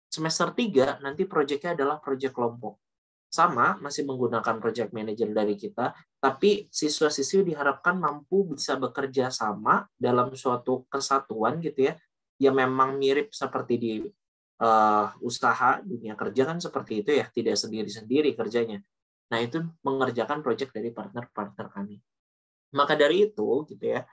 Semester 3 nanti proyeknya adalah proyek kelompok. Sama, masih menggunakan project manager dari kita, tapi siswa-siswi diharapkan mampu bisa bekerja sama dalam suatu kesatuan gitu ya, yang memang mirip seperti di usaha dunia kerja kan seperti itu ya, tidak sendiri-sendiri kerjanya. Nah, itu mengerjakan proyek dari partner-partner kami. Maka dari itu gitu ya,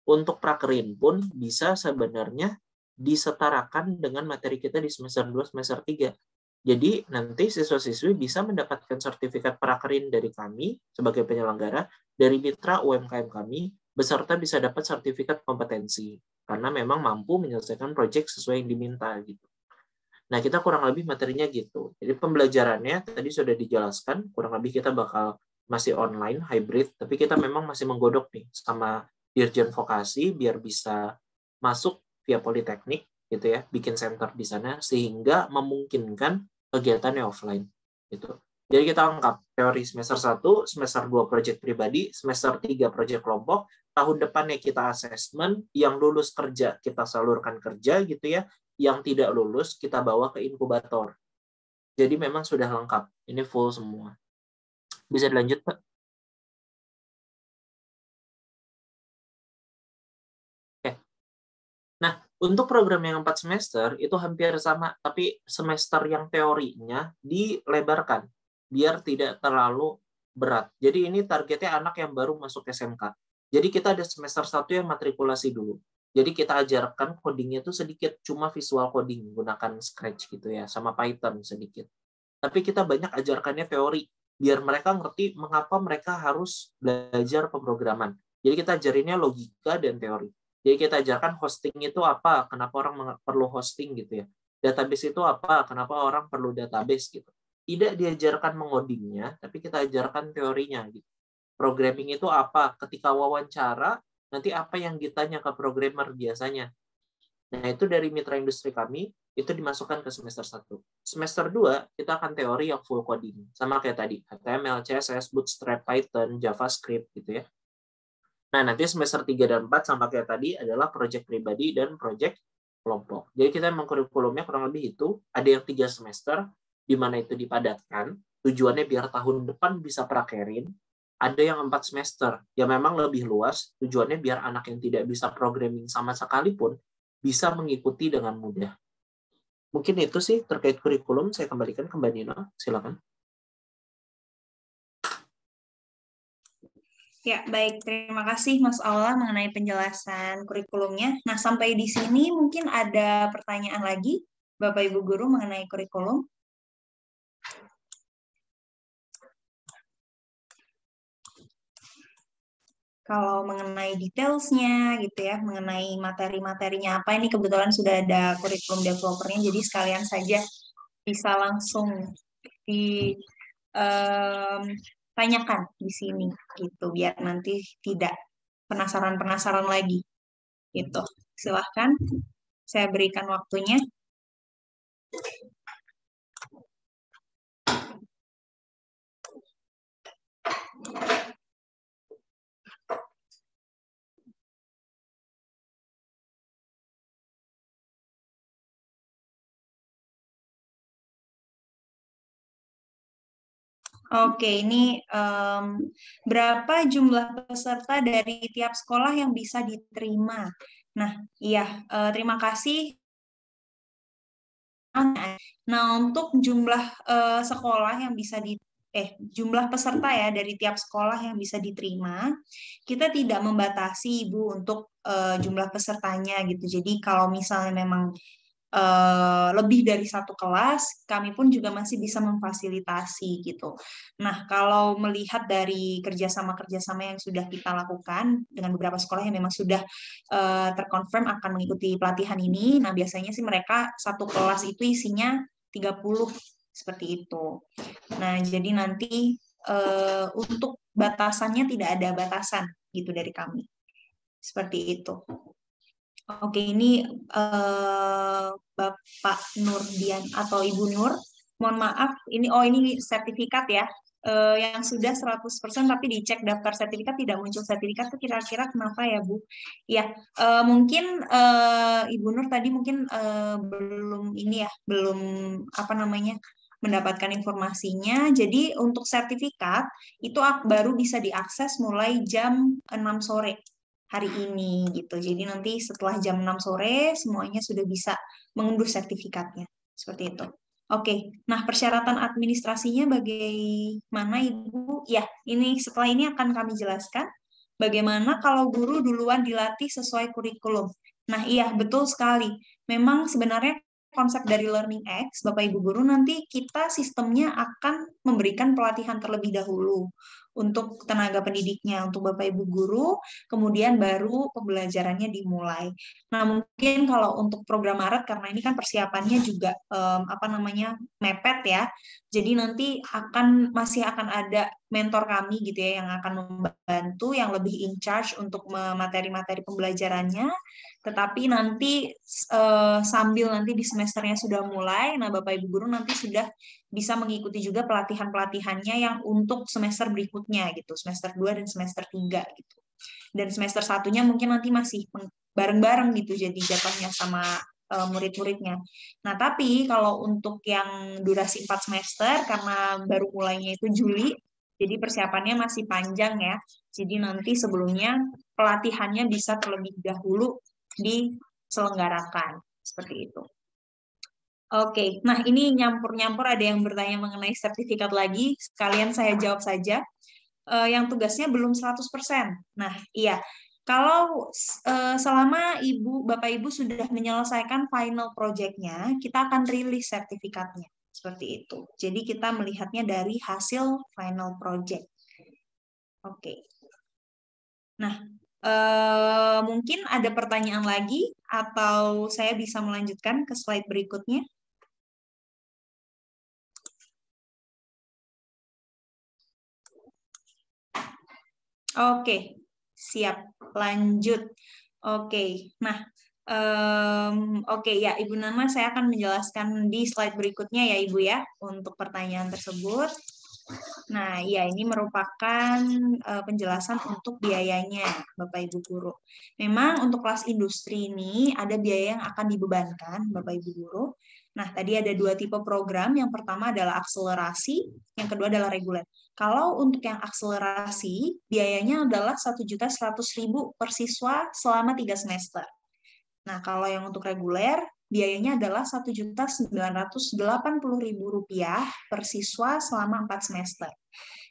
untuk prakerin pun bisa sebenarnya disetarakan dengan materi kita di semester 2, semester 3. Jadi nanti siswa-siswi bisa mendapatkan sertifikat prakerin dari kami sebagai penyelenggara, dari mitra UMKM kami, beserta bisa dapat sertifikat kompetensi, karena memang mampu menyelesaikan proyek sesuai yang diminta. Gitu. Nah, kita kurang lebih materinya gitu. Jadi pembelajarannya tadi sudah dijelaskan, kurang lebih kita bakal masih online, hybrid, tapi kita memang masih menggodok nih sama Dirjen Vokasi biar bisa masuk via Politeknik gitu ya, bikin center di sana sehingga memungkinkan kegiatannya offline gitu. Jadi kita lengkap teori semester 1, semester 2 proyek pribadi, semester 3 proyek kelompok, tahun depannya kita assessment, yang lulus kerja kita salurkan kerja gitu ya, yang tidak lulus kita bawa ke inkubator. Jadi memang sudah lengkap, ini full semua. Bisa dilanjut Pak? Nah, untuk program yang 4 semester itu hampir sama, tapi semester yang teorinya dilebarkan biar tidak terlalu berat. Jadi ini targetnya anak yang baru masuk SMK. Jadi kita ada semester 1 yang matrikulasi dulu. Jadi kita ajarkan codingnya itu sedikit, cuma visual coding, gunakan Scratch gitu ya, sama Python sedikit. Tapi kita banyak ajarkannya teori, biar mereka ngerti mengapa mereka harus belajar pemrograman. Jadi kita ajarinnya logika dan teori. Jadi kita ajarkan hosting itu apa, kenapa orang perlu hosting gitu ya. Database itu apa, kenapa orang perlu database gitu. Tidak diajarkan mengodingnya, tapi kita ajarkan teorinya gitu. Programming itu apa, ketika wawancara, nanti apa yang ditanya ke programmer biasanya. Nah, itu dari mitra industri kami, itu dimasukkan ke semester 1. Semester 2, kita akan teori yang full coding. Sama kayak tadi, HTML, CSS, Bootstrap, Python, JavaScript, gitu ya. Nah, nanti semester 3 dan 4, sama kayak tadi, adalah project pribadi dan project kelompok. Jadi kita memang kurikulumnya kurang lebih itu, ada yang 3 semester, di mana itu dipadatkan, tujuannya biar tahun depan bisa prakerin. Ada yang 4 semester, yang memang lebih luas, tujuannya biar anak yang tidak bisa programming sama sekali pun, bisa mengikuti dengan mudah. Mungkin itu sih terkait kurikulum. Saya kembalikan ke Mbak Nina. Silakan. Ya, baik. Terima kasih Mas Allah mengenai penjelasan kurikulumnya. Nah, sampai di sini mungkin ada pertanyaan lagi, Bapak Ibu Guru, mengenai kurikulum. Kalau mengenai detailsnya gitu ya, mengenai materi-materinya apa, ini kebetulan sudah ada kurikulum developernya, jadi sekalian saja bisa langsung ditanyakan di sini gitu, biar nanti tidak penasaran-penasaran lagi gitu. Silahkan, saya berikan waktunya. Oke, ini berapa jumlah peserta dari tiap sekolah yang bisa diterima? Nah, iya, terima kasih. Nah, untuk jumlah sekolah yang bisa jumlah peserta ya dari tiap sekolah yang bisa diterima, kita tidak membatasi Ibu untuk jumlah pesertanya gitu. Jadi kalau misalnya memang lebih dari satu kelas, kami pun juga masih bisa memfasilitasi gitu. Nah, kalau melihat dari kerjasama-kerjasama yang sudah kita lakukan dengan beberapa sekolah yang memang sudah terkonfirm akan mengikuti pelatihan ini, nah biasanya sih mereka satu kelas itu isinya 30 seperti itu. Nah, jadi nanti untuk batasannya tidak ada batasan gitu dari kami. Seperti itu. Oke, ini Bapak Nurdian atau Ibu Nur. Mohon maaf, ini sertifikat ya. Yang sudah 100% tapi dicek daftar sertifikat tidak muncul sertifikat itu kira-kira kenapa ya, Bu? Ya, mungkin Ibu Nur tadi mungkin belum mendapatkan informasinya. Jadi untuk sertifikat itu baru bisa diakses mulai jam 6 sore. Hari ini gitu. Jadi nanti setelah jam 6 sore semuanya sudah bisa mengunduh sertifikatnya. Seperti itu. Oke. Nah, persyaratan administrasinya bagaimana Ibu? Ya, setelah ini akan kami jelaskan bagaimana kalau guru duluan dilatih sesuai kurikulum. Nah, iya, betul sekali. Memang sebenarnya konsep dari Learning X, Bapak Ibu Guru, nanti kita sistemnya akan memberikan pelatihan terlebih dahulu untuk tenaga pendidiknya, untuk Bapak Ibu Guru, kemudian baru pembelajarannya dimulai. Nah, mungkin kalau untuk program Maret, karena ini kan persiapannya juga mepet ya, jadi nanti masih akan ada mentor kami gitu ya, yang akan membantu, yang lebih in charge untuk materi-materi pembelajarannya, tetapi nanti sambil nanti di semesternya sudah mulai, nah Bapak Ibu Guru nanti sudah bisa mengikuti juga pelatihan-pelatihannya yang untuk semester berikutnya gitu, semester 2 dan semester 3 gitu. Dan semester 1-nya mungkin nanti masih bareng-bareng gitu jadi jatuhnya sama murid-muridnya. Nah, tapi kalau untuk yang durasi 4 semester karena baru mulainya itu Juli, jadi persiapannya masih panjang ya. Jadi nanti sebelumnya pelatihannya bisa terlebih dahulu diselenggarakan seperti itu. Oke, nah ini nyampur-nyampur ada yang bertanya mengenai sertifikat lagi, sekalian saya jawab saja. Yang tugasnya belum 100%. Nah, iya, Kalau selama Bapak Ibu sudah menyelesaikan final project-nya, kita akan rilis sertifikatnya. Seperti itu. Jadi kita melihatnya dari hasil final project. Oke. Nah, mungkin ada pertanyaan lagi atau saya bisa melanjutkan ke slide berikutnya. Oke, siap. Lanjut. Oke, nah, oke ya, Ibu Nama, saya akan menjelaskan di slide berikutnya ya, Ibu ya, untuk pertanyaan tersebut. Nah, ya ini merupakan penjelasan untuk biayanya, Bapak Ibu Guru. Memang untuk kelas industri ini ada biaya yang akan dibebankan, Bapak Ibu Guru. Nah, tadi ada 2 tipe program. Yang pertama adalah akselerasi, yang kedua adalah reguler. Kalau untuk yang akselerasi, biayanya adalah Rp1.100.000 per siswa selama 3 semester. Nah, kalau yang untuk reguler, biayanya adalah Rp1.980.000 per siswa selama 4 semester.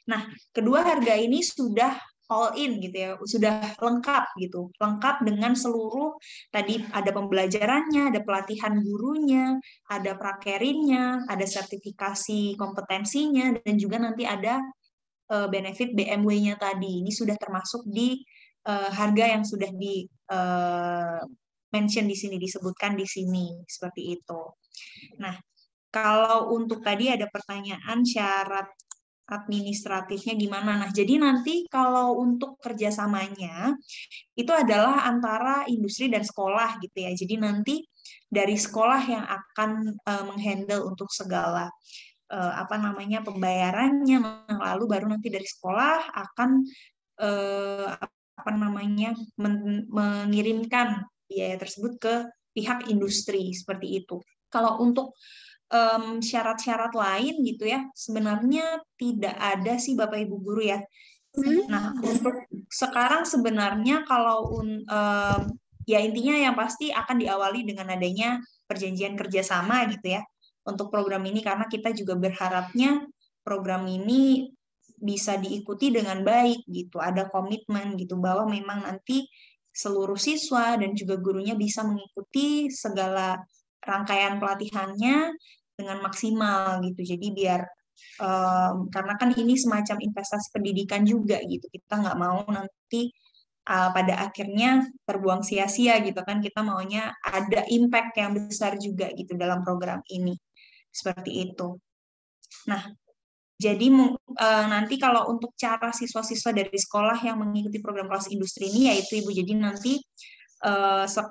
Nah, kedua harga ini sudah all in gitu ya, sudah lengkap gitu, lengkap dengan seluruh tadi ada pembelajarannya, ada pelatihan gurunya, ada prakerinnya, ada sertifikasi kompetensinya, dan juga nanti ada benefit BMW-nya tadi. Ini sudah termasuk di harga yang sudah di mention di sini, disebutkan di sini seperti itu. Nah, kalau untuk tadi ada pertanyaan syarat administratifnya gimana. Nah, jadi nanti kalau untuk kerjasamanya itu adalah antara industri dan sekolah gitu ya. Jadi nanti dari sekolah yang akan menghandle untuk segala pembayarannya, lalu baru nanti dari sekolah akan mengirimkan biaya tersebut ke pihak industri seperti itu. Kalau untuk syarat-syarat lain gitu ya, sebenarnya tidak ada sih Bapak Ibu Guru ya. Nah, untuk sekarang sebenarnya kalau ya intinya yang pasti akan diawali dengan adanya perjanjian kerjasama gitu ya untuk program ini, karena kita juga berharapnya program ini bisa diikuti dengan baik gitu, ada komitmen gitu bahwa memang nanti seluruh siswa dan juga gurunya bisa mengikuti segala rangkaian pelatihannya dengan maksimal gitu. Jadi biar karena kan ini semacam investasi pendidikan juga gitu. Kita nggak mau nanti pada akhirnya terbuang sia-sia gitu kan. Kita maunya ada impact yang besar juga gitu dalam program ini. Seperti itu. Nah, jadi nanti kalau untuk cara siswa-siswa dari sekolah yang mengikuti program kelas industri ini yaitu Ibu, jadi nanti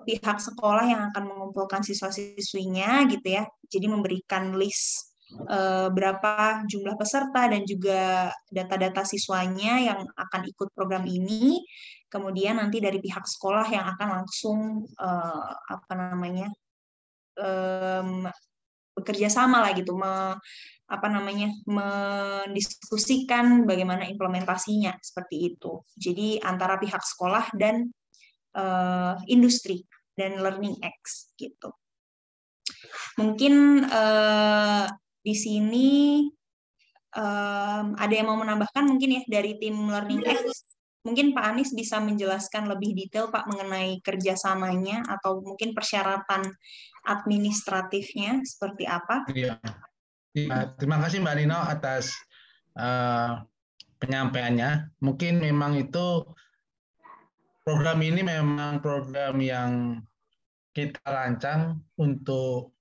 pihak sekolah yang akan mengumpulkan siswa-siswinya gitu ya. Jadi memberikan list berapa jumlah peserta dan juga data-data siswanya yang akan ikut program ini. Kemudian nanti dari pihak sekolah yang akan langsung bekerja sama lah gitu, mendiskusikan bagaimana implementasinya seperti itu. Jadi antara pihak sekolah dan industri dan LearningX gitu. Mungkin di sini ada yang mau menambahkan mungkin ya dari tim LearningX. Mungkin Pak Anies bisa menjelaskan lebih detail Pak mengenai kerjasamanya atau mungkin persyaratan administratifnya seperti apa. Iya. Terima kasih Mbak Nino atas penyampaiannya. Mungkin memang itu program ini memang program yang kita rancang untuk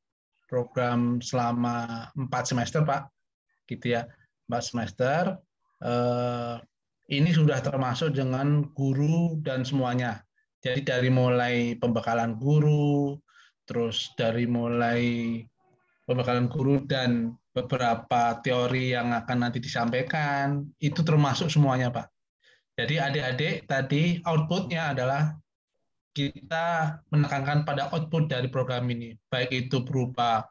program selama 4 semester, Pak. Gitu ya, 4 semester. Ini sudah termasuk dengan guru dan semuanya. Jadi dari mulai pembekalan guru, terus dari mulai pembekalan guru dan beberapa teori yang akan nanti disampaikan, itu termasuk semuanya, Pak. Jadi adik-adik tadi outputnya adalah kita menekankan pada output dari program ini, baik itu berupa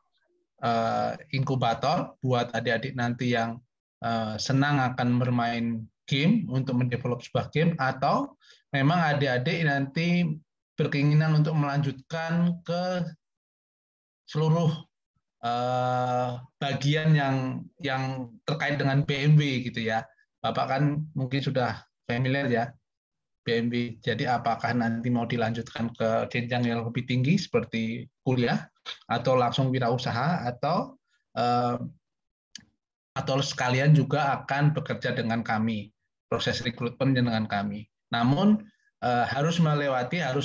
inkubator buat adik-adik nanti yang senang akan bermain game untuk mendevelop sebuah game, atau memang adik-adik nanti berkeinginan untuk melanjutkan ke seluruh bagian yang terkait dengan BMW gitu ya. Bapak kan mungkin sudah familiar ya. BMB. Jadi apakah nanti mau dilanjutkan ke jenjang yang lebih tinggi seperti kuliah, atau langsung wirausaha, atau sekalian juga akan bekerja dengan kami, proses rekrutmen dengan kami. Namun harus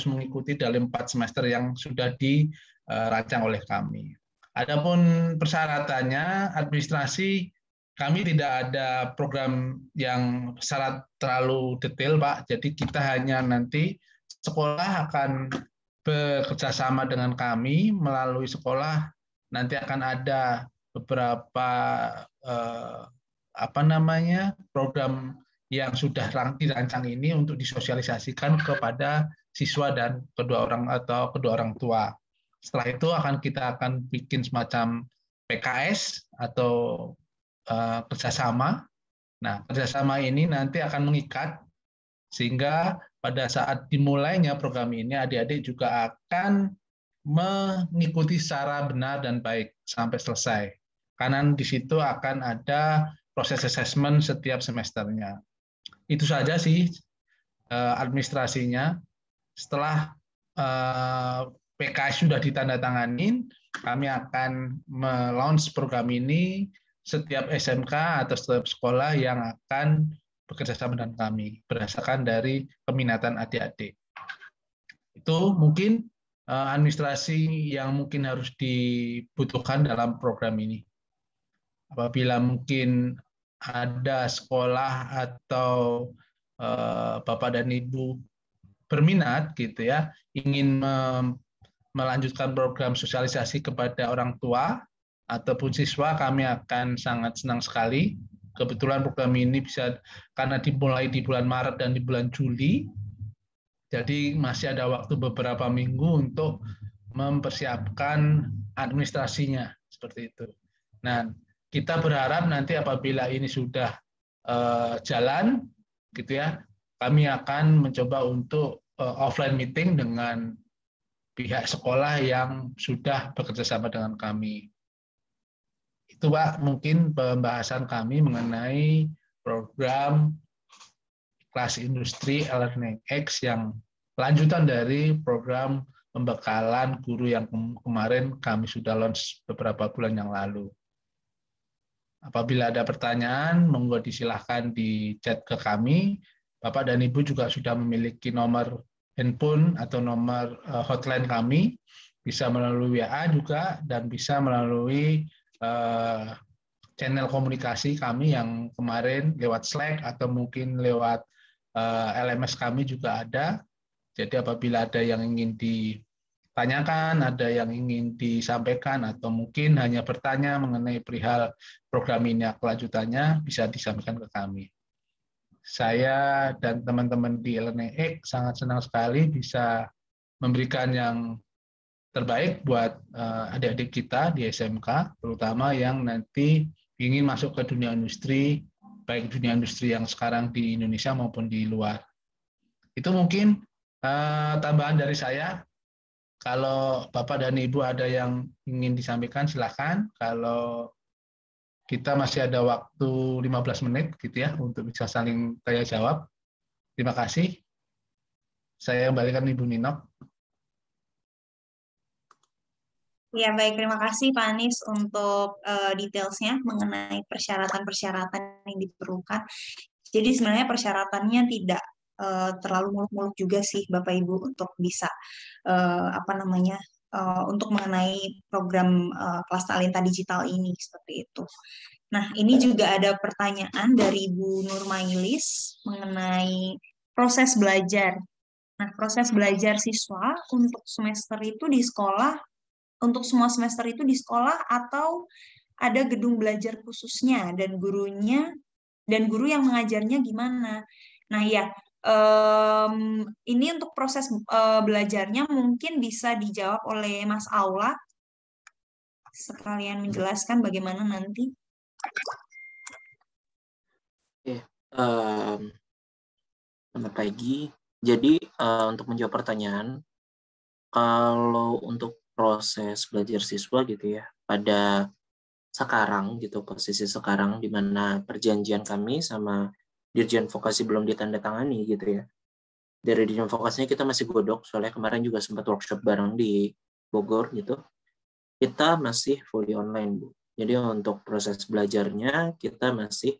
mengikuti dalam 4 semester yang sudah dirancang oleh kami. Adapun persyaratannya, administrasi, kami tidak ada program yang syarat terlalu detail, Pak. Jadi kita hanya nanti sekolah akan bekerja sama dengan kami, melalui sekolah nanti akan ada beberapa program yang sudah dirancang ini untuk disosialisasikan kepada siswa dan kedua orang tua. Setelah itu kita akan bikin semacam PKS atau kerjasama. Nah, kerjasama ini nanti akan mengikat sehingga pada saat dimulainya program ini adik-adik juga akan mengikuti secara benar dan baik sampai selesai. Karena di situ akan ada proses assessment setiap semesternya. Itu saja sih administrasinya. Setelah PKS sudah ditandatangani, kami akan melaunch program ini setiap SMK atau setiap sekolah yang akan bekerja sama dengan kami berdasarkan dari peminatan adik-adik. Itu mungkin administrasi yang mungkin harus dibutuhkan dalam program ini. Apabila mungkin ada sekolah atau Bapak dan Ibu berminat gitu ya, ingin melanjutkan program sosialisasi kepada orang tua ataupun siswa, kami akan sangat senang sekali. Kebetulan program ini karena dimulai di bulan Maret dan di bulan Juli, jadi masih ada waktu beberapa minggu untuk mempersiapkan administrasinya, seperti itu. Nah, kita berharap nanti apabila ini sudah jalan, gitu ya, kami akan mencoba untuk offline meeting dengan pihak sekolah yang sudah bekerja sama dengan kami. Itu Pak, mungkin pembahasan kami mengenai program kelas industri e-learning X yang lanjutan dari program pembekalan guru yang kemarin kami sudah launch beberapa bulan yang lalu. Apabila ada pertanyaan, monggo disilahkan di chat ke kami. Bapak dan Ibu juga sudah memiliki nomor handphone atau nomor hotline kami, bisa melalui WA juga, dan bisa melalui channel komunikasi kami yang kemarin lewat Slack atau mungkin lewat LMS kami juga ada. Jadi apabila ada yang ingin ditanyakan, ada yang ingin disampaikan, atau mungkin hanya bertanya mengenai perihal program ini kelanjutannya, bisa disampaikan ke kami. Saya dan teman-teman di e-learning X sangat senang sekali bisa memberikan yang terbaik buat adik-adik kita di SMK, terutama yang nanti ingin masuk ke dunia industri, baik dunia industri yang sekarang di Indonesia maupun di luar. Itu mungkin tambahan dari saya. Kalau Bapak dan Ibu ada yang ingin disampaikan, silakan. Kalau kita masih ada waktu 15 menit gitu ya untuk bisa saling tanya jawab. Terima kasih. Saya kembalikan Ibu Ninok. Ya, baik. Terima kasih Pak Anies untuk detailsnya mengenai persyaratan-persyaratan yang diperlukan. Jadi sebenarnya persyaratannya tidak terlalu muluk-muluk juga sih Bapak Ibu untuk bisa untuk mengenai program kelas talenta digital ini, seperti itu. Nah, ini juga ada pertanyaan dari Bu Nurmailis mengenai proses belajar. Nah, proses belajar siswa untuk semester itu di sekolah, untuk semua semester itu di sekolah, atau ada gedung belajar khususnya dan gurunya dan guru yang mengajarnya gimana? Nah ya, ini untuk proses belajarnya mungkin bisa dijawab oleh Mas Aula, sekalian menjelaskan bagaimana nanti. Oke, selamat pagi. Jadi untuk menjawab pertanyaan, kalau untuk proses belajar siswa gitu ya, pada sekarang gitu, posisi sekarang di mana perjanjian kami sama Dirjen Vokasi belum ditandatangani gitu ya. Dari Dirjen Vokasinya kita masih godok, soalnya kemarin juga sempat workshop bareng di Bogor gitu. Kita masih fully online, Bu. Jadi untuk proses belajarnya kita masih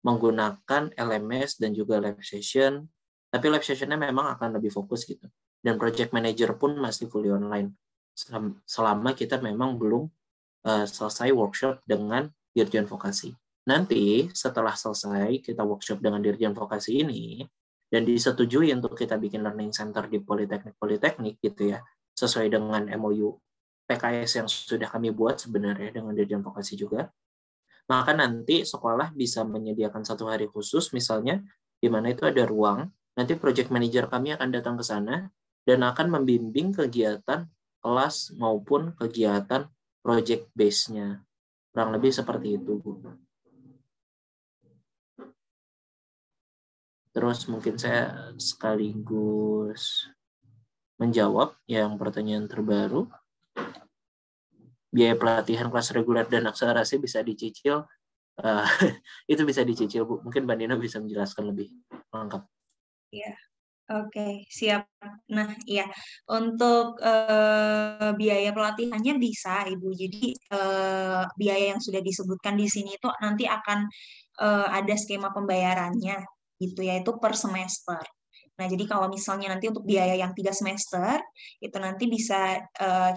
menggunakan LMS dan juga live session. Tapi live sessionnya memang akan lebih fokus gitu. Dan project manager pun masih fully online. Selama kita memang belum selesai workshop dengan Dirjen Vokasi. Nanti setelah selesai kita workshop dengan Dirjen Vokasi ini, dan disetujui untuk kita bikin learning center di Politeknik gitu ya, sesuai dengan MOU PKS yang sudah kami buat sebenarnya dengan Dirjen Vokasi juga, maka nanti sekolah bisa menyediakan 1 hari khusus misalnya, di mana itu ada ruang, nanti project manager kami akan datang ke sana, dan akan membimbing kegiatan kelas maupun kegiatan project base-nya. Kurang lebih seperti itu, Bu. Terus mungkin saya sekaligus menjawab yang pertanyaan terbaru. Biaya pelatihan kelas reguler dan akselerasi bisa dicicil. Itu bisa dicicil, Bu. Mungkin Mbak Nina bisa menjelaskan lebih lengkap. Iya, oke, siap. Nah, iya, untuk biaya pelatihannya bisa, Ibu. Jadi biaya yang sudah disebutkan di sini itu nanti akan ada skema pembayarannya, gitu, yaitu per semester. Nah, jadi kalau misalnya nanti untuk biaya yang 3 semester, itu nanti bisa,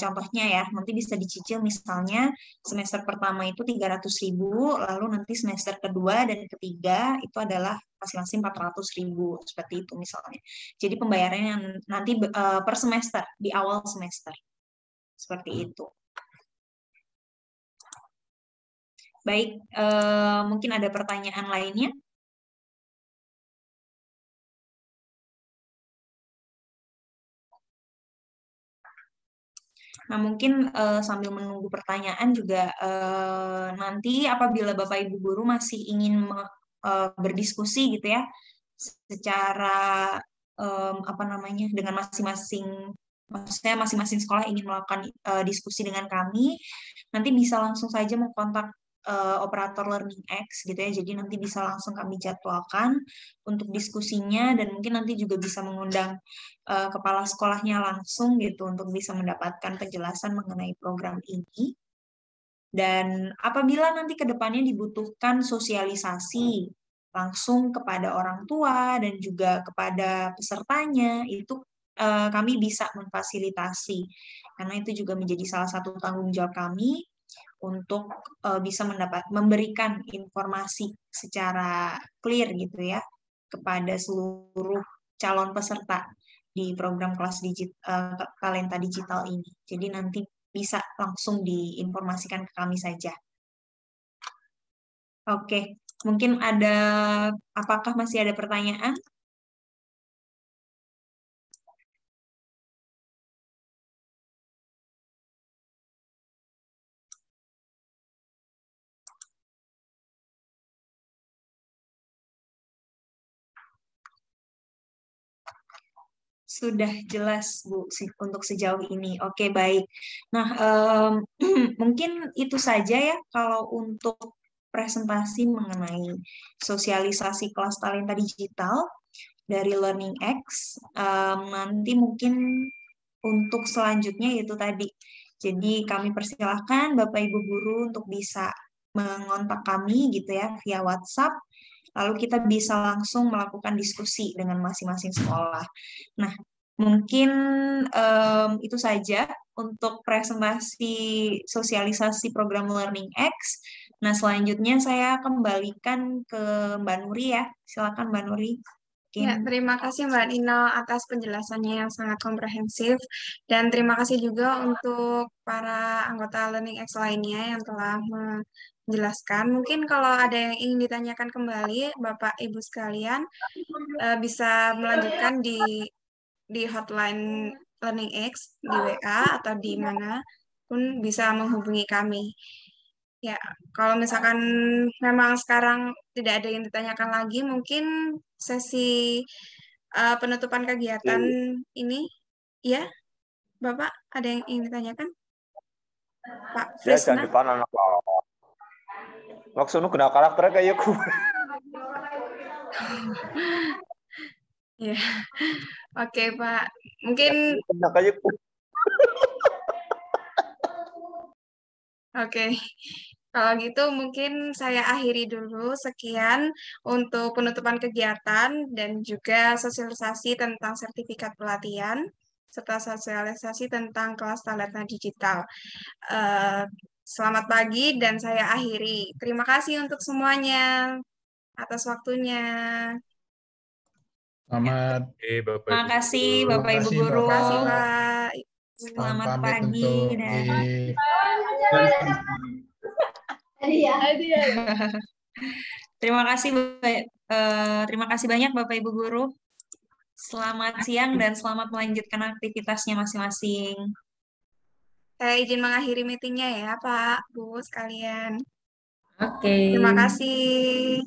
contohnya ya, nanti bisa dicicil misalnya semester pertama itu 300.000, lalu nanti semester kedua dan ketiga itu adalah masing-masing 400.000, seperti itu misalnya. Jadi pembayarannya nanti per semester, di awal semester. Seperti itu. Baik, mungkin ada pertanyaan lainnya? Nah, mungkin sambil menunggu pertanyaan juga nanti apabila Bapak Ibu guru masih ingin berdiskusi gitu ya, secara apa namanya, dengan masing-masing, maksudnya masing-masing sekolah ingin melakukan diskusi dengan kami, nanti bisa langsung saja mengkontak operator LearningX gitu ya. Jadi nanti bisa langsung kami jadwalkan untuk diskusinya, dan mungkin nanti juga bisa mengundang kepala sekolahnya langsung gitu untuk bisa mendapatkan penjelasan mengenai program ini. Dan apabila nanti ke depannya dibutuhkan sosialisasi langsung kepada orang tua dan juga kepada pesertanya, itu kami bisa memfasilitasi, karena itu juga menjadi salah satu tanggung jawab kami untuk bisa memberikan informasi secara clear gitu ya kepada seluruh calon peserta di program kelas Talenta Digital ini. Jadi nanti bisa langsung diinformasikan ke kami saja. Oke, mungkin apakah masih ada pertanyaan? Sudah jelas, Bu, untuk sejauh ini. Oke, baik. Nah, mungkin itu saja ya kalau untuk presentasi mengenai sosialisasi kelas Talenta Digital dari LearningX. Nanti mungkin untuk selanjutnya itu tadi. Jadi kami persilahkan Bapak Ibu guru untuk bisa mengontak kami gitu ya via WhatsApp. Lalu kita bisa langsung melakukan diskusi dengan masing-masing sekolah. Nah, mungkin itu saja untuk presentasi sosialisasi program LearningX. Nah, selanjutnya saya kembalikan ke Mbak Nuri ya. Silakan Mbak Nuri. Ya, terima kasih Mbak Nino atas penjelasannya yang sangat komprehensif, dan terima kasih juga untuk para anggota LearningX lainnya yang telah menjelaskan. Mungkin kalau ada yang ingin ditanyakan kembali, Bapak Ibu sekalian, bisa melanjutkan di hotline LearningX, di WA atau di mana pun bisa menghubungi kami. Ya, kalau misalkan memang sekarang tidak ada yang ditanyakan lagi, mungkin sesi penutupan kegiatan ini, ya, Bapak, ada yang ingin ditanyakan? Pak Ya, Frisna? jangan depan anak maksudnya kena karakternya kayak aku. Ya, oke Pak. Mungkin oke. Kalau gitu mungkin saya akhiri dulu. Sekian untuk penutupan kegiatan dan juga sosialisasi tentang sertifikat pelatihan serta sosialisasi tentang kelas talenta digital. Selamat pagi dan saya akhiri. Terima kasih untuk semuanya atas waktunya. Selamat. Bapak Terima Ibu kasih Guru. Bapak Ibu kasih, Guru. Terima kasih Bapak. Pak. Selamat Pamit pagi untuk dan terima kasih terima kasih banyak Bapak Ibu Guru. Selamat siang dan selamat melanjutkan aktivitasnya masing-masing. Saya izin mengakhiri meetingnya ya Pak, Bu sekalian. Oke. Terima kasih.